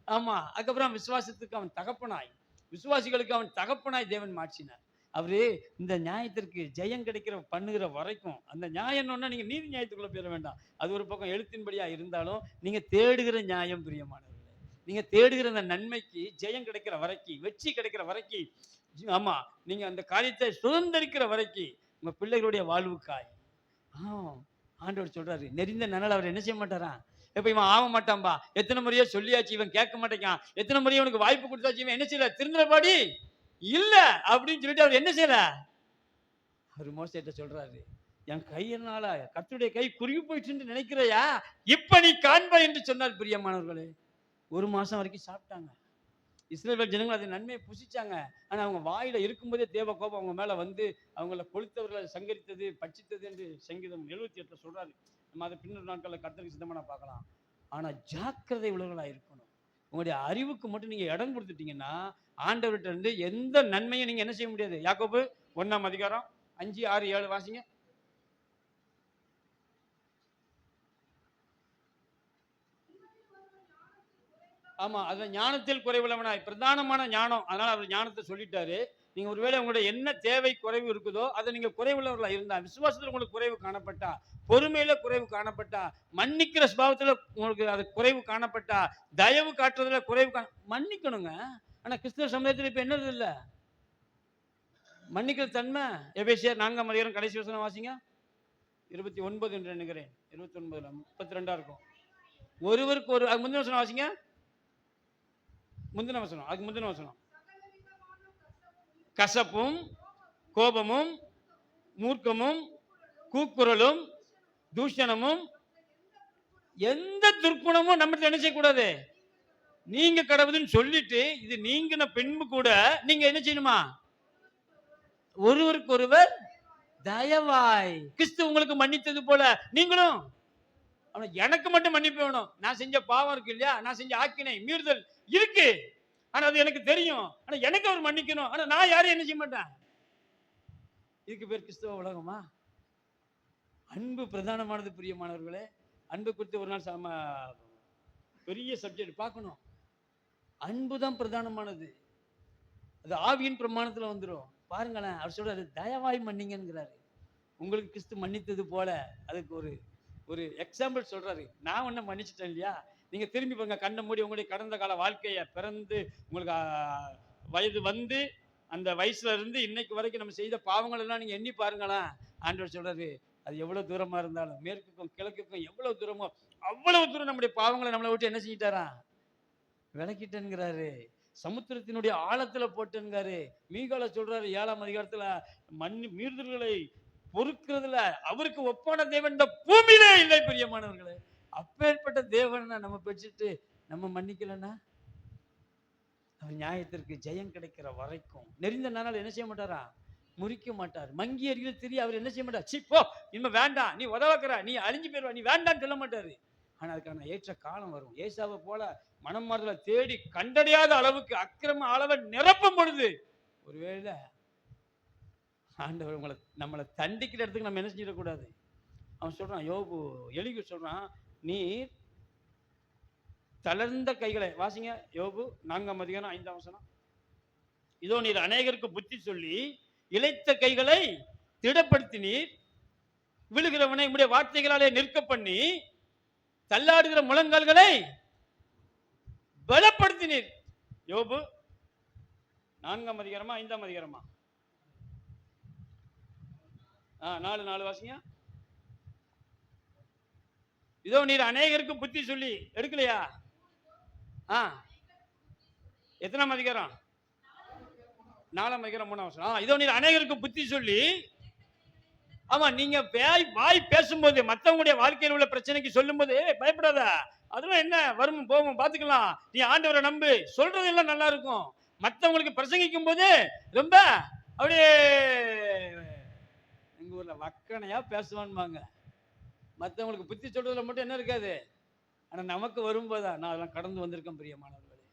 ஆமா அதுக்கப்புறம் விசுவாசத்துக்கு அவன் தகப்பனாய், விசுவாசிகளுக்கு அவன் தகப்பனாய் தேவன் மாற்றினார். அவரு இந்த நியாயத்திற்கு ஜெயம் கிடைக்கிற பண்ணுகிற வரைக்கும், அந்த நியாயம்னா நீங்க நீதி நியாயத்துக்குள்ள போயிட வேண்டாம். அது ஒரு பக்கம் எழுத்தின்படியா இருந்தாலும், நீங்க தேடுகிற நியாயம் பிரியமானவர்களே, நீங்க தேடுகிற அந்த நன்மைக்கு ஜெயம் கிடைக்கிற வரைக்கும், வெற்றி கிடைக்கிற வரைக்கும், ஆமா நீங்க அந்த காரியத்தை சுதந்திரிக்கிற வரைக்கும் உங்க பிள்ளைகளுடைய வாழ்வுக்காய் ஆண்டவர் சொல்றாரு. நெறிந்த நனல் அவர் என்ன செய்ய மாட்டாரா? இப்ப இவன் ஆக மாட்டான்பா, எத்தனை முறையோ சொல்லியாச்சு, இவன் கேட்க மாட்டேங்கான், எத்தனை முறையோ உனக்கு வாய்ப்பு கொடுத்தாச்சு, இவன் என்ன செய்யல, திருந்தபாடி இல்ல அப்படின்னு சொல்லிட்டு அவர் என்ன செய்யல, அவர் மோசேட்ட சொல்றாரு, என் கையினால கர்த்தருடைய கை குறுகி போயிட்டு நினைக்கிறையா, இப்ப நீ காண்ப என்று சொன்னார் பிரியமானவர்களே. 1 மாசம் வரைக்கும் சாப்பிட்டாங்க. இஸ்ரவேல் ஜனங்கள் அதை நன்மையை புசிச்சாங்க. ஆனா அவங்க வாயில இருக்கும்போதே தேவ கோபம் அவங்க மேல வந்து அவங்கள கொளுத்தவர்களை சங்கரித்தது, பட்சித்தது என்று சங்கீதம் 78 சொல்றாரு. நம்ம அதை பின்னர் நாட்களில் கர்த்தருக்கு சித்தமா பார்க்கலாம். ஆனா ஜாக்கிரதை உள்ளவர்களா இருக்கணும். உங்களுடைய அறிவுக்கு மட்டும் நீங்க இடம் கொடுத்துட்டீங்கன்னா ஆண்டவர்கிட்ட இருந்து எந்த நன்மையும் நீங்க என்ன செய்ய முடியாது. யாக்கோபு 1 அதிகாரம் 5, 6, 7 வாசிங்க. ஆமா, அது ஞானத்தில் குறைவுள்ளவனாய், பிரதானமான ஞானம். அதனால அவர் ஞானத்தை சொல்லிட்டாரு. நீங்க ஒருவேளை உங்களுடைய என்ன தேவை குறைவு இருக்குதோ அதை நீங்க குறைவுள்ளவர்களா இருந்தா, விசுவாசத்துல உங்களுக்கு குறைவு காணப்பட்டா, பொறுமையில குறைவு காணப்பட்டா, மன்னிக்கிற சுபாவத்துல உங்களுக்கு அது குறைவு காணப்பட்டா, தயவு காட்டுறதுல குறைவு மன்னிக்கணுங்க. ஆனா கிறிஸ்தவ சமுதாயத்தில் இப்ப என்னது இல்ல மன்னிக்கிற தன்மை. எபேசியர் 4 அதிகாரம் கடைசி வசனம் வாசிங்க. 29 என்று நினைக்கிறேன். 29 32 இருக்கும். ஒருவருக்கு ஒரு முந்தின வசனம் வாசிங்க. முந்தின வசனம், அதுக்கு முந்தின வசனம். கசப்பும் கோபமும் மூர்க்கமும் கூக்குரலும் தூஷணமும் எந்த துர்க்குணமும் நம்ம என்ன செய்யக்கூடாது. நீங்க கடவுதுன்னு சொல்லிட்டு இது நீங்கின பின்பு கூட நீங்க என்ன செய்யணுமா, ஒருவருக்கு ஒருவர் தயவாய் கிறிஸ்து உங்களுக்கு மன்னித்தது போல நீங்களும். ஆனா எனக்கு மட்டும் மன்னிப்பு வேணும். நான் செஞ்ச பாவம் இருக்கு இல்லையா, நான் செஞ்ச ஆக்கினை மீறுதல் இருக்கு, ஆனா அது எனக்கு தெரியும். ஆனா எனக்கு அவர் மன்னிக்கணும். ஆனா நான் யாரையும் என்ன செய்ய மாட்டேன். இதுக்கு பேர் கிறிஸ்தவ உலகமா? அன்பு பிரதானமானது பிரியமானவர்களே. அன்பு குறித்து ஒரு நாள் பெரிய சப்ஜெக்ட் பார்க்கணும். அன்பு தான் பிரதானமானது. அது ஆவியின் பிரமாணத்துல வந்துடும். பாருங்களேன், அவர் சொல்றாரு தயவாய் மன்னிங்கிறாரு. உங்களுக்கு கிறிஸ்து மன்னித்தது போல. அதுக்கு ஒரு ஒரு எக்ஸாம்பிள் சொல்றாரு. நான் ஒன்ன மன்னிச்சிட்டேன் இல்லையா, நீங்க திரும்பி பாருங்க, கண்ணை மூடி உங்களுடைய கடந்த கால வாழ்க்கைய பிறந்து உங்களுக்கு வயது வந்து அந்த வயசுல இருந்து இன்னைக்கு வரைக்கும் நம்ம செய்த பாவங்கள் எல்லாம் நீங்க எண்ணி பாருங்களேன். ஆண்டவர் சொல்றாரு அது எவ்வளவு தூரமா இருந்தாலும், மேற்குக்கும் கிழக்குக்கும் எவ்வளவு தூரமோ அவ்வளவு தூரம் நம்முடைய பாவங்களை நம்மளை விட்டு என்ன செஞ்சிட்டாரா, விளக்கிட்டேங்கிறாரு. சமுத்திரத்தினுடைய ஆழத்துல போட்டுங்கிறாரு. மீகால சொல்றாரு 7 அதிகாரத்துல, மீறுதல்களை பொறுக்கிறதுல அவருக்கு ஒப்பான தேவன் இந்த பூமியிலே இல்லை பிரியமானவர்களே. அப்பேற்பட்ட தேவனை நம்ம பெற்றுட்டு நம்ம மன்னிக்கலன்னா அவர் நியாயத்திற்கு ஜெயம் கிடைக்கிற வரைக்கும் நெறிந்த நாள் என்ன செய்ய மாட்டாரா, முறிக்க மாட்டார். மங்கி அருகில் தெரிய அவர் என்ன செய்ய மாட்டார். சிப்போ இனிமே வேண்டாம், நீ உதவக்கிற, நீ அழிஞ்சு போயிடுவா, நீ வேண்டான்னு சொல்ல மாட்டாரு. ஆனா அதுக்கான ஏற்ற காலம் வரும். ஏசாவை போல மனம் மாறுதலை தேடி கண்டடையாத அளவுக்கு அக்கிரம அளவை நிரப்பும் பொழுது ஒருவேளை ஆண்டவர் நம்மளை தண்டிக்கிற இடத்துக்கு நம்ம என்ன செஞ்சிடக்கூடாது. அவன் சொல்றான், யோபு எலிகு சொல்றான், நீர் தளர்ந்த கைகளை வாசிங்க. யோபு 4 அதிகாரம் 5 வசனம். இதோ நீர் அநேகருக்கு புத்தி சொல்லி இளைத்த கைகளை திடப்படுத்தினீர், விழுகிறவனை உடைய வார்த்தைகளாலே நிற்க பண்ணி தள்ளாடுகிற முழங்கால்களை பலப்படுத்தினீர். யோபு 4 அதிகாரமா 5 அதிகாரமா? 4 வாசிங்க. இதோ நீர் அநேகருக்கு புத்தி சொல்லி எடுக்கலையா? எத்தனாம் அதிகாரம்? 4 அதிகாரம் 3 வசனம். இதோ நீர் அநேகருக்கு புத்தி சொல்லி. ஆமா, நீங்க வாய் பேசும்போது மற்றவங்களுடைய வாழ்க்கையில் உள்ள பிரச்சனைக்கு சொல்லும் போது பயப்படாத, அதெல்லாம் என்ன வரும் போகும் பார்த்துக்கலாம், நீ ஆண்டவரை நம்பு, சொல்றது எல்லாம் நல்லா இருக்கும். மற்றவங்களுக்கு பிரசங்கிக்கும் போது ரொம்ப அப்படியே எங்க ஊர்ல வக்கனையா பேசுவான்பாங்க. மற்றவங்களுக்கு புத்தி சொல்றதுல மட்டும் என்ன இருக்காது, ஆனா நமக்கு வரும்போதா நான் அதெல்லாம் கடந்து வந்திருக்கேன் பிரியமானவர்களே.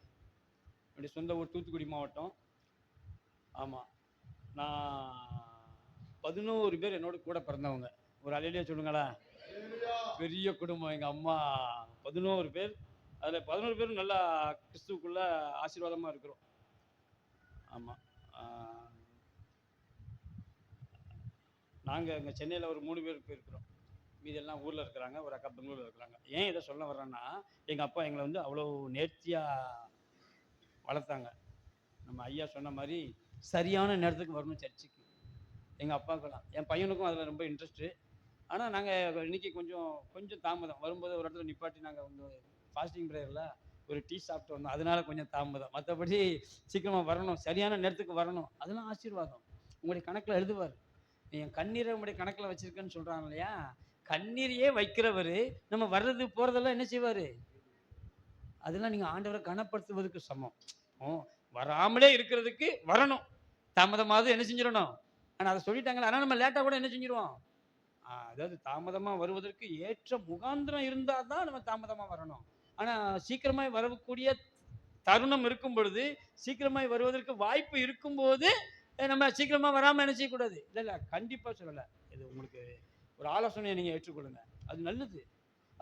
என்னுடைய சொந்த ஊர் தூத்துக்குடி மாவட்டம். ஆமா, நான் 11 பேர் என்னோட கூட பிறந்தவங்க. ஒரு அலையிலேயே சொல்லுங்களா, பெரிய குடும்பம். எங்க அம்மா 11 பேர், அதுல 11 பேரும் நல்லா கிறிஸ்துவுக்குள்ள ஆசீர்வாதமா இருக்கிறோம். ஆமா, நாங்க இங்க சென்னையில ஒரு 3 பேர் இருக்கிறோம். மீதி எல்லாம் ஊர்ல இருக்கிறாங்க, ஒரு அக்கா பெங்களூர்ல இருக்கிறாங்க. ஏன் இதை சொல்ல வர்றேன்னா, எங்க அப்பா எங்களை வந்து அவ்வளோ நேர்த்தியா வளர்த்தாங்க. நம்ம ஐயா சொன்ன மாதிரி சரியான நேரத்துக்கு வரணும் சர்ச்சுக்கு. எங்கள் அப்பாவுக்கெல்லாம், என் பையனுக்கும் அதில் ரொம்ப இன்ட்ரெஸ்ட்டு. ஆனால் நாங்கள் இன்னைக்கு கொஞ்சம் தாமதம் வரும்போது ஒரு இடத்துல நிப்பாட்டி நாங்கள் வந்து ஃபாஸ்டிங் ப்ரேயரில் ஒரு டீ சாப்பிட்டு வந்தோம். அதனால கொஞ்சம் தாமதம். மற்றபடி சீக்கிரமாக வரணும், சரியான நேரத்துக்கு வரணும். அதெல்லாம் ஆசீர்வாதம். உங்களுடைய கணக்கில் எழுதுவார். என் கண்ணீரை உங்களுடைய கணக்கில் வச்சிருக்கேன்னு சொல்கிறாங்க இல்லையா, கண்ணீரையே வைக்கிறவர் நம்ம வர்றது போகிறதெல்லாம் என்ன செய்வார், அதெல்லாம் நீங்கள் ஆண்டவரை கனப்படுத்துவதற்கு சமம். வராமலே இருக்கிறதுக்கு வரணும். தாமதமாவது என்ன செஞ்சிடணும். ஆனா அதை சொல்லிட்டாங்களே, ஆனா நம்ம லேட்டா கூட என்ன செஞ்சிருவோம். அதாவது தாமதமா வருவதற்கு ஏற்ற முகாந்திரம் இருந்தா தான் நம்ம தாமதமா வரணும். ஆனா சீக்கிரமாய் வரக்கூடிய தருணம் இருக்கும் பொழுது, சீக்கிரமாய் வருவதற்கு வாய்ப்பு இருக்கும்போது நம்ம சீக்கிரமா வராம என்ன செய்யக்கூடாது. இல்ல இல்ல, கண்டிப்பா சொல்லல. இது உங்களுக்கு ஒரு ஆலோசனையை நீங்க ஏற்றுக்கொள்ளுங்க. அது நல்லது.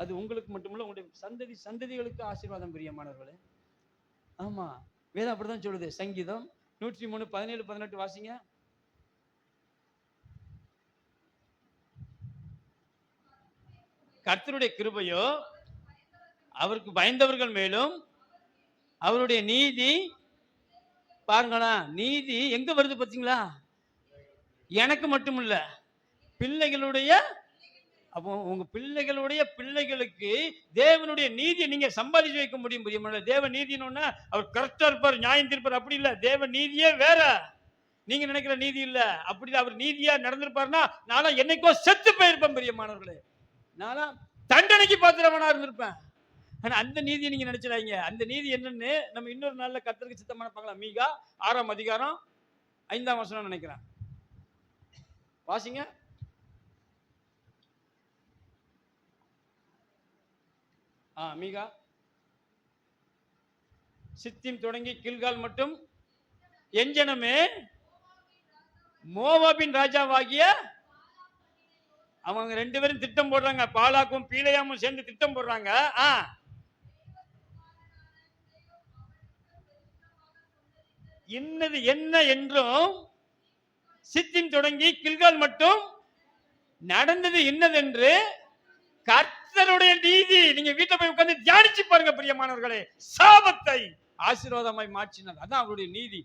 அது உங்களுக்கு மட்டுமல்ல, உங்களுடைய சந்ததி சந்ததிகளுக்கு ஆசீர்வாதம் பிரியமானவர்களே. ஆமா, வேதம் அப்படிதான் சொல்லுது. சங்கீதம் 103 17 18 வாசிங்க. கர்த்தருடைய கிருபையோ அவருக்கு பயந்தவர்கள் மேலும் அவருடைய நீதி, பாருங்களா, நீதி எங்க வருது பாத்தீங்களா? எனக்கு மட்டும் இல்ல, பிள்ளைகளுடைய, அப்போ உங்க பிள்ளைகளுடைய பிள்ளைகளுக்கு தேவனுடைய நீதியை நீங்க சம்பாதிச்சு வைக்க முடியும். புரியுமா? தேவ நீதினு அவர் கரெக்டா இருப்பார், நியாயம் தீர்ப்பார், அப்படி இல்ல. தேவ நீதியே வேற, நீங்க நினைக்கிற நீதி இல்ல. அப்படி அவர் நீதியா நடந்திருப்பாருன்னா நானும் என்னைக்கோ செத்து போயிருப்பேன் பிரியமானவர்களே. நானும் தண்டனைக்கு பாத்திரவனா இருந்திருப்பேன். ஆனா அந்த நீதியை நீங்க நினைச்சிடாதீங்க. அந்த நீதி என்னன்னு நம்ம இன்னொரு நாள்ல கர்த்தருக்கு சித்தமான பார்க்கலாம். மீகா 6ஆம் அதிகாரம் 5ஆம் வசனம் நினைக்கிறேன். வாசிங்க. மீகா சித்திம் தொடங்கி கில்கால் மட்டும் எஞ்சனமே மோவாபின் ராஜாவாகிய, அவங்க 2 பேரும் திட்டம் போடுறாங்க. பாலாக்கும் பீலையாமும் சேர்ந்து திட்டம் போடுறாங்க. இன்னது என்ன என்றும் சித்திம் தொடங்கி கில்கால் மட்டும் நடந்தது என்னதென்று கர்த்தருடைய நீதி, நீங்க வீட்டுல போய் உட்கார்ந்து தியானிச்சு பாருங்க பிரியமானவர்களே. சாபத்தை ஆசீர்வாதமாய் மாற்றினார். அதான் அவருடைய நீதி.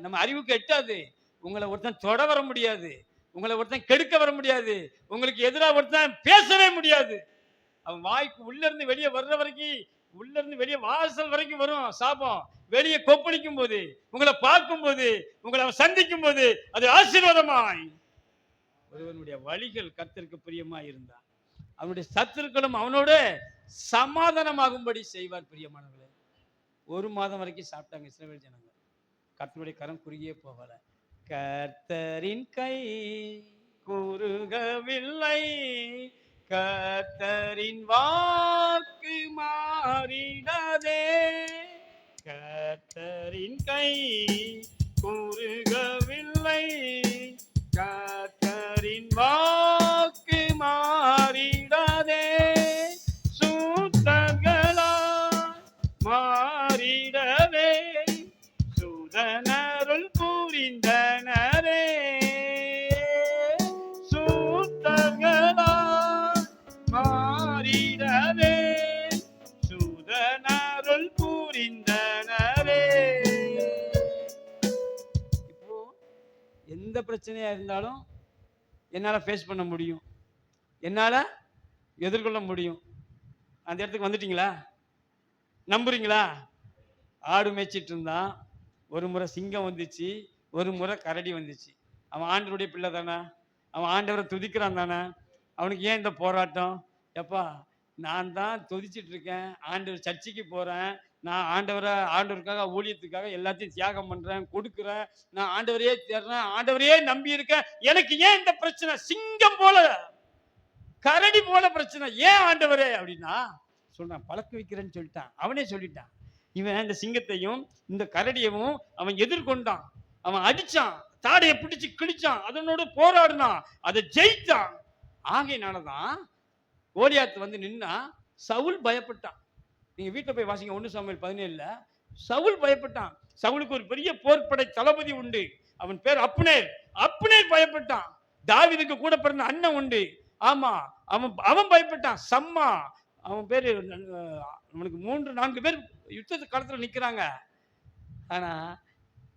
நம்ம அறிவுக்கு எட்டாது. உங்களை ஒருத்தன் தொட வர முடியாது, உங்களை ஒருத்தன் கெடுக்க வர முடியாது, உங்களுக்கு எதிராக ஒருத்தன் பேசவே முடியாது. அவன் வாய்க்கு உள்ள இருந்து வெளியே வர்ற வரைக்கும், உள்ள இருந்து வெளியே வாசல் வரைக்கும் வரும் சாபம். வெளியே கொப்பளிக்கும் போது, உங்களை பார்க்கும் போது, உங்களை அவன் சந்திக்கும் போது அது ஆசீர்வாதமாய். ஒருவனுடைய வழிகள் கர்த்தருக்கு பிரியமாய் இருந்தான், அவனுடைய சத்துருக்களும் அவனோட சமாதானமாகும்படி செய்வார். பிரியமானவர்களே, 1 மாதம் வரைக்கும் சாப்பிட்டாங்க இஸ்ரவேல் ஜனங்க. கர்த்தருடைய கரம் குறுகியே போகல. கர்த்தரின் கை குறுகவில்லை, கர்த்தரின் வாக்கு மாறிடாதே. கர்த்தரின் கை குறுகவில்லை, கர்த்தரின் வாக்கு மாறிடாதே. சூத்தர்களா மாறிடவே சுதனருள் புரிந்தனரே. சூத்தர்களா மாறிடவே சுதனருள் புரிந்தனரே. இப்போ எந்த பிரச்சனையா இருந்தாலும் என்னால ஃபேஸ் பண்ண முடியும், என்னால எதிர்கொள்ள முடியும். அந்த இடத்துக்கு வந்துட்டீங்களா? நம்புறீங்களா? ஆடு மேய்ச்சிட்டு இருந்தான், ஒரு முறை சிங்கம் வந்துச்சு, ஒரு முறை கரடி வந்துச்சு. அவன் ஆண்டவருடைய பிள்ளை தானே, அவன் ஆண்டவரை துதிக்கிறான் தானே. அவனுக்கு ஏன் இந்த போராட்டம்? எப்பா, நான் தான் துதிச்சிட்டு இருக்கேன், ஆண்டவர் சர்ச்சைக்கு போறேன், நான் ஆண்டவருக்காக ஊழியத்துக்காக எல்லாத்தையும் தியாகம் பண்றேன், கொடுக்குறேன், நான் ஆண்டவரையே தேடுறேன், ஆண்டவரையே நம்பி இருக்கேன், எனக்கு ஏன் இந்த பிரச்சனை? சிங்கம் போல கரடி போல பிரச்சனை, ஏன் ஆண்டவரே அப்படின்னா சொல்றான். பழக்க வைக்கிறேன்னு சொல்லிட்டான், அவனே சொல்லிட்டான். இவன் இந்த சிங்கத்தையும் இந்த கரடியவும் அவன் எதிர்கொண்டான், அவன் அடிச்சான், தாடையை பிடிச்சு கிழிச்சான், அதனோட போராடினான், அதை ஜெயித்தான். ஆகையினாலதான் கோலியாத் வந்து நின்னா சவுல் பயப்பட்டான். நீங்க வீட்டுல போய் வாசிங்க 1 சாமுவேல் 17. சவுல் பயப்பட்டான். சவுலுக்கு ஒரு பெரிய போர்ப்படை தளபதி உண்டு, அவன் பேர் அப்னேர். அப்னேர் பயப்பட்டான். தாவீதுக்கு கூட பிறந்த அண்ணன் உண்டு, ஆமா, அவன் பயப்பட்டான். சம்மா, அவன் பேரு, அவனுக்கு 3-4 பேர் யுத்த காலத்துல நிக்கிறாங்க. ஆனா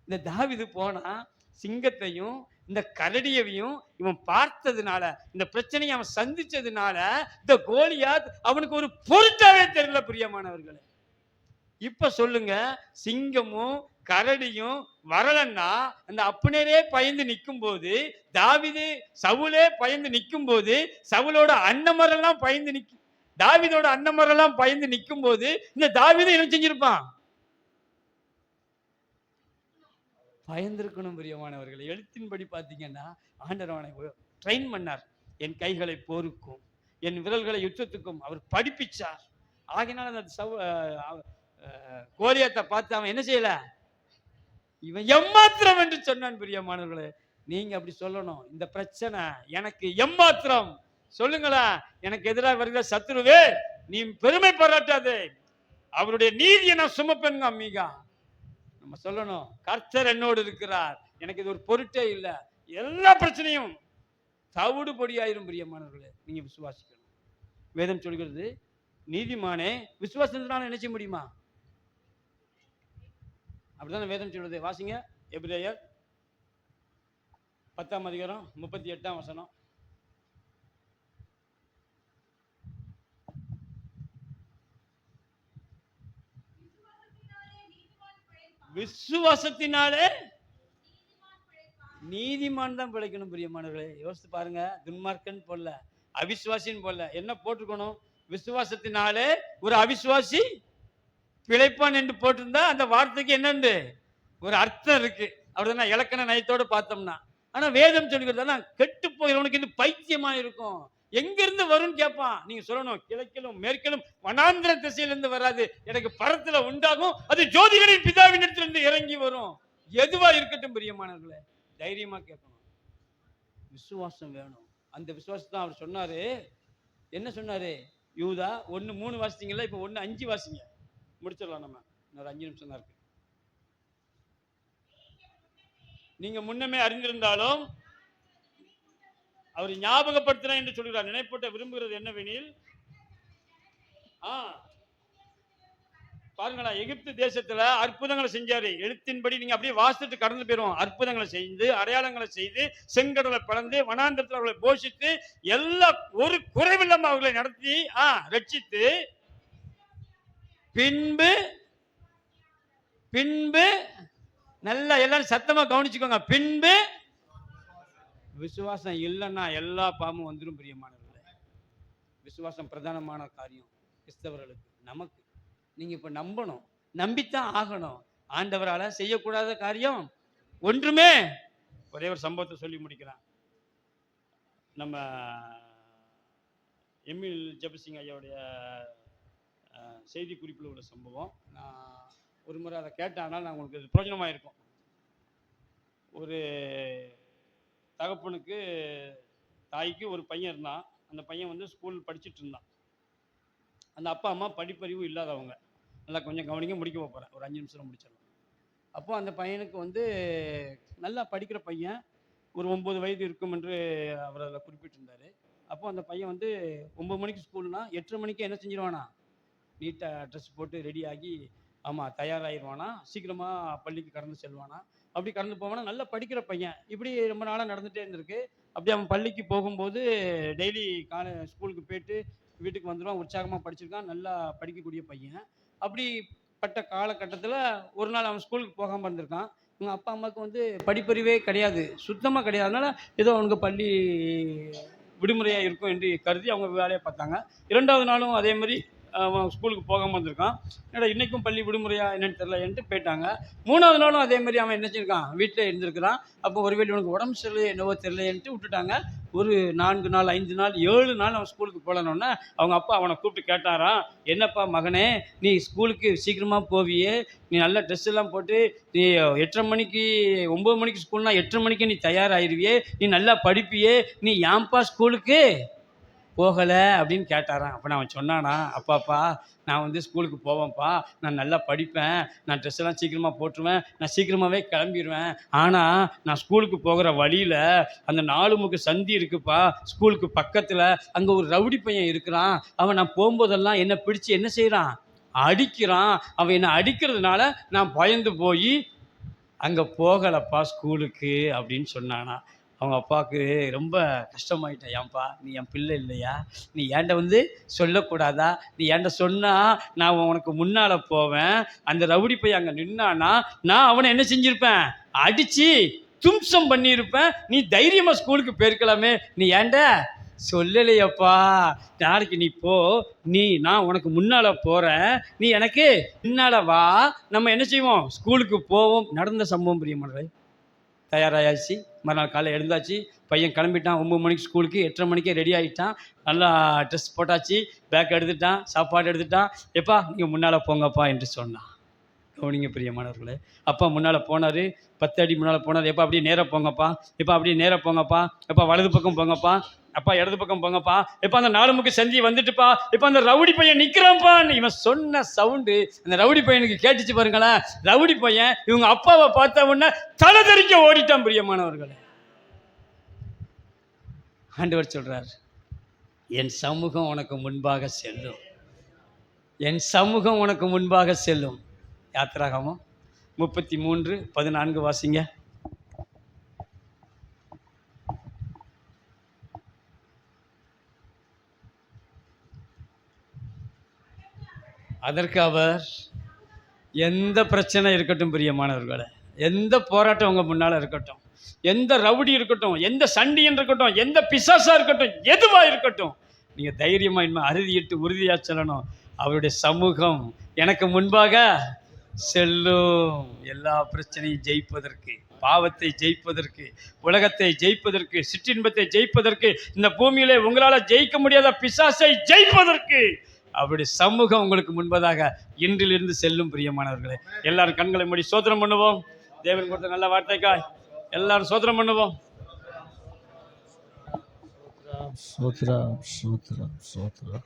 இந்த தாவீது போனா சிங்கத்தையும் இந்த கரடியையும் இவன் பார்த்ததுனால, இந்த பிரச்சனையை அவன் சந்திச்சதுனால, இந்த கோலியாத் அவனுக்கு ஒரு பொருட்டாவே தெரியல. பிரியமானவர்களே, இப்ப சொல்லுங்க, சிங்கமும் கரடியும் வரலன்னா அந்த அப்னேரே பயந்து நிற்கும் போது, தாவீது சவுலே பயந்து நிற்கும் போது, சவுலோட அண்ணமரெல்லாம் பயந்து தாவீதோட அண்ணமரெல்லாம் பயந்து நிற்கும் போது, இந்த தாவீது என்ன செஞ்சிருப்பான்? பயந்திருக்கணும் பிரியமானவர்களை. எழுத்தின்படி பார்த்தீங்கன்னா ஆண்டவர் அவனை ட்ரெயின் பண்ணார். என் கைகளை போருக்கும் என் விரல்களை யுத்தத்துக்கும் அவர் படிப்பிச்சார். ஆகினால அந்த கோலியாத்தை பார்த்து அவன் என்ன செய்யல, இவன் எம்மாத்திரம் என்று சொன்னான். பிரியமானவர்களே, நீங்க அப்படி சொல்லணும். இந்த பிரச்சனை எனக்கு எம்மாத்திரம் சொல்லுங்களா, எனக்கு எதிராக வருகிற சத்துருவே நீ பெருமை பாராட்டாதே, அவருடைய நீதியை நான் சுமப்பேங்க அம்மிகா. நம்ம சொல்லணும், கர்த்தர் என்னோடு இருக்கிறார், எனக்கு இது ஒரு பொருட்டே இல்லை, எல்லா பிரச்சனையும் தவிடு பொடியாயிரும். பிரியமானவர்களே, நீங்க விசுவாசிக்கணும். வேதம் சொல்கிறது, நீதிமானே விசுவாசத்தினால என்ன செய்ய முடியுமா? அப்படித்தானே வேதம் சொல்றது. வாசிங்க, எபிரேயர் 10ஆம் அதிகாரம் 38ஆம் வசனம். விசுவாசத்தினாலே நீதிமான் தான் பிழைக்கணும். பிரியமானவர்களே, யோசித்து பாருங்க. துன்மார்க்கன் போல, அவிசுவாசின்னு போல, என்ன போட்டிருக்கணும்? விசுவாசத்தினாலே ஒரு அவிசுவாசி பிழைப்பான் என்று போட்டிருந்தா அந்த வார்த்தைக்கு என்னன்னு ஒரு அர்த்தம் இருக்கு. அப்படிதான் இலக்கண நயத்தோடு பார்த்தோம்னா. ஆனா வேதம் சொல்லுகிறதெல்லாம் கெட்டு போகிறவனுக்கு இது பைத்தியமா இருக்கும். எங்க இருந்து வரும்னு கேட்பான். நீங்க சொல்லணும், கிழக்கிலும் மேற்கிலும் வனாந்திர திசையிலிருந்து வராது, எனக்கு பரத்துல உண்டாகும், அது ஜோதிகளின் பிதாவின் இடத்திலிருந்து இறங்கி வரும். எதுவா இருக்கட்டும் பிரியமானவர்களே, தைரியமா கேட்கணும். விசுவாசம் வேணும். அந்த விசுவாசம் தான் அவர் சொன்னாரு. என்ன சொன்னாரு? யூதா 1:3 வாசித்தீங்களா? இப்ப 1:5 வாசிங்க, முடிச்சிடலாம். நம்ம இன்னொரு 5 நிமிஷம் தான் இருக்கு. நீங்க முன்னமே அறிந்திருந்தாலும் அவர் ஞாபகப்படுத்தினா என்று சொல்கிறார். நினைப்பூட்ட விரும்புகிறது என்னவெனில், பாருங்களா, எகிப்து தேசத்துல அற்புதங்களை செஞ்சாரு. எழுத்தின்படி நீங்க அப்படியே வாசிட்டு கடந்து போயிடும். அற்புதங்களை செய்து, அடையாளங்களை செய்து, செங்கடலை பிளந்து, வனாந்தரத்தில் அவர்களை போஷித்து, எல்லா ஒரு குறைவில்லாம அவர்களை நடத்தி ரட்சித்து, பின்பு பின்பு நல்லா எல்லாரும் சத்தமா கவனிச்சுக்கோங்க. பின்பு விசுவாசம் இல்லைன்னா எல்லா பாவமும் வந்துடும். பிரியமானவர்களே, விசுவாசம் பிரதானமான காரியம் கிறிஸ்தவர்களுக்கு. நமக்கு நீங்க இப்ப நம்பணும், நம்பித்தான் ஆகணும். ஆண்டவரால செய்யக்கூடாத காரியம் ஒன்றுமே. ஒரே ஒரு சம்பவத்தை சொல்லி முடிக்கிறேன். நம்ம எம்எல் ஜெபசிங் ஐயாவுடைய செய்தி குறிப்பில் உள்ள சம்பவம். நான் ஒரு முறை அதை கேட்டானால் நான் உங்களுக்கு பிரயோஜனமாக இருக்கும். ஒரு தகப்பனுக்கு தாய்க்கு ஒரு பையன் இருந்தான். அந்த பையன் வந்து ஸ்கூல் படிச்சுட்டு இருந்தான். அந்த அப்பா அம்மா படிப்பறிவு இல்லாதவங்க. நல்லா கொஞ்சம் கவனிக்க, முடிக்க போகிறேன், ஒரு 5 நிமிஷம் முடிச்சிடலாம். அப்போ அந்த பையனுக்கு வந்து நல்லா படிக்கிற பையன், ஒரு 9 வயது இருக்கும் என்று அவர் அதில் குறிப்பிட்டிருந்தார். அப்போ அந்த பையன் வந்து 9 மணிக்கு ஸ்கூல்னா 8:30 மணிக்கு என்ன செஞ்சிருவானா, நீட்டாக ட்ரெஸ் போட்டு ரெடி ஆகி தயாராகிடுவானா, சீக்கிரமாக பள்ளிக்கு கடந்து செல்வானா. அப்படி கடந்து போவானா, நல்லா படிக்கிற பையன். இப்படி ரொம்ப நாளாக நடந்துகிட்டே இருந்திருக்கு. அப்படி அவன் பள்ளிக்கு போகும்போது டெய்லி ஸ்கூலுக்கு போயிட்டு வீட்டுக்கு வந்துடுவான். உற்சாகமாக படிச்சிருக்கான், நல்லா படிக்கக்கூடிய பையன். அப்படிப்பட்ட காலகட்டத்தில் ஒரு நாள் அவன் ஸ்கூலுக்கு போகாமல் இருந்திருக்கான். இவங்க அப்பா அம்மாவுக்கு வந்து படிப்பறிவே கிடையாது, சுத்தமாக கிடையாது. அதனால் ஏதோ அவனுக்கு பள்ளி விடுமுறையாக இருக்கும் என்று கருதி அவங்க வேலையை பார்த்தாங்க. 2வது நாளும் அதே மாதிரி அவன் ஸ்கூலுக்கு போகாமல் வந்திருக்கான். ஏன்னா இன்றைக்கும் பள்ளி விடுமுறையா என்னன்னு தெரியலன்ட்டு போயிட்டாங்க. 3வது நாளும் அதே மாதிரி அவன் என்ன செஞ்சிருக்கான், வீட்டில் இருந்திருக்கிறான். அப்போ ஒருவேளை உனக்கு உடம்பு சரியில்லை என்னவோ தெரியலைன்ட்டு விட்டுட்டாங்க. ஒரு 4 நாள் 5 நாள் 7 நாள் அவன் ஸ்கூலுக்கு போகலன்னொன்னே அவங்க அப்பா அவனை கூப்பிட்டு கேட்டாராம், என்னப்பா மகனே, நீ ஸ்கூலுக்கு சீக்கிரமாக போவியே, நீ நல்ல ட்ரெஸ் எல்லாம் போட்டு நீ 8:30 மணிக்கு 9 மணிக்கு ஸ்கூல்னா 8:30 மணிக்கு நீ தயாராகிருவியே, நீ நல்லா படிப்பியே, நீ ஏன்பா ஸ்கூலுக்கு போகலை அப்படின்னு கேட்டாரான். அப்போ நான் அவன் சொன்னானா, அப்பாப்பா நான் வந்து ஸ்கூலுக்கு போவேன்ப்பா, நான் நல்லா படிப்பேன், நான் ட்ரெஸ் எல்லாம் சீக்கிரமாக போட்டுருவேன், நான் சீக்கிரமாகவே கிளம்பிடுவேன். ஆனால் நான் ஸ்கூலுக்கு போகிற வழியில் அந்த 4 முக்கு சந்தி இருக்குப்பா, ஸ்கூலுக்கு பக்கத்தில் அங்கே ஒரு ரவுடி பையன் இருக்கிறான். அவன் நான் போகும்போதெல்லாம் என்னை பிடிச்சி என்ன செய்கிறான், அடிக்கிறான். அவன் என்னை அடிக்கிறதுனால நான் பயந்து போய் அங்கே போகலப்பா ஸ்கூலுக்கு அப்படின்னு சொன்னானா. அவங்க அப்பாவுக்கு ரொம்ப கஷ்டமாயிட்டேன். ஏன்பா நீ என் பிள்ளை இல்லையா, நீ ஏன்ட வந்து சொல்லக்கூடாதா, நீ ஏன்ட சொன்னால் நான் உனக்கு முன்னால் போவேன், அந்த ரவுடி போய் அங்கே நின்னானா நான் அவனை என்ன செஞ்சுருப்பேன், அடித்து தும்சம் பண்ணியிருப்பேன், நீ தைரியமாக ஸ்கூலுக்கு போயிருக்கலாமே, நீ ஏன்ட சொல்லலையப்பா, நாளைக்கு நீ போ, நான் உனக்கு முன்னால் போகிறேன், நீ எனக்கு முன்னால் வா, நம்ம என்ன செய்வோம் ஸ்கூலுக்கு போவோம். நடந்த சம்பவம் பிரியமானவர்களே. தயாராகியாச்சு. மறுநாள் காலையில் எழுந்தாச்சு. பையன் கிளம்பிட்டான். 9 மணிக்கு ஸ்கூலுக்கு. 8:30 மணிக்கே ரெடி ஆகிட்டான். நல்லா ட்ரெஸ் போட்டாச்சு. பேக் எடுத்துட்டான். சாப்பாடு எடுத்துட்டான். எப்பா நீங்கள் முன்னால் போங்கப்பா என்று சொன்னான். கவனிங்க பிரியமானவர்களே. அப்பா முன்னால் போனார். 10 அடி முன்னால் போனார். எப்பா அப்படியே நேராக போங்கப்பா. எப்பா அப்படியே நேராக போங்கப்பா. எப்பா வலது பக்கம் போங்கப்பா. அப்பா இடது பக்கம் போங்கப்பா. எப்பா அந்த 4 முக்கு சந்தி வந்துட்டுப்பா. எப்பா அந்த ரவுடி பையன் நிற்கிறான்ப்பான்னு இவன் சொன்ன சவுண்டு அந்த ரவுடி பையனுக்கு கேட்டுச்சு பாருங்களேன். ரவுடி பையன் இவங்க அப்பாவை பார்த்த உடனே தலை தெறிக்க ஓடிட்டான் பிரியமானவர்களே. ஆண்டவர் சொல்றார், என் சமூகம் உனக்கு முன்பாக செல்லும். என் சமூகம் உனக்கு முன்பாக செல்லும். யாத்திராகமம் 33:14 வாசிங்க. அதற்கு அவர், எந்த பிரச்சனை இருக்கட்டும் பிரியமானவர்களே, எந்த போராட்டம் உங்கள் முன்னால் இருக்கட்டும், எந்த ரவுடி இருக்கட்டும், எந்த சண்டியன் இருக்கட்டும், எந்த பிசாசா இருக்கட்டும், எதுவாக இருக்கட்டும், நீங்கள் தைரியமாக இனிமேல் அறுதியிட்டு உறுதியாக சொல்லணும், அவருடைய சமூகம் எனக்கு முன்பாக செல்லும். எல்லா பிரச்சனையும் ஜெயிப்பதற்கு, பாவத்தை ஜெயிப்பதற்கு, உலகத்தை ஜெயிப்பதற்கு, சிற்றின்பத்தை ஜெயிப்பதற்கு, இந்த பூமியிலே உங்களால் ஜெயிக்க முடியாத பிசாசை ஜெயிப்பதற்கு அவருடைய சமூகம் உங்களுக்கு முன்பதாக இன்றிலிருந்து செல்லும் பிரியமானவர்களே. எல்லாரும் கண்களை மூடி சோத்திரம் பண்ணுவோம். தேவன் கொடுத்த நல்ல வார்த்தைக்காய் எல்லாரும் சோத்திரம் பண்ணுவோம். சோத்ரா சோத்ரா சோத்ரா.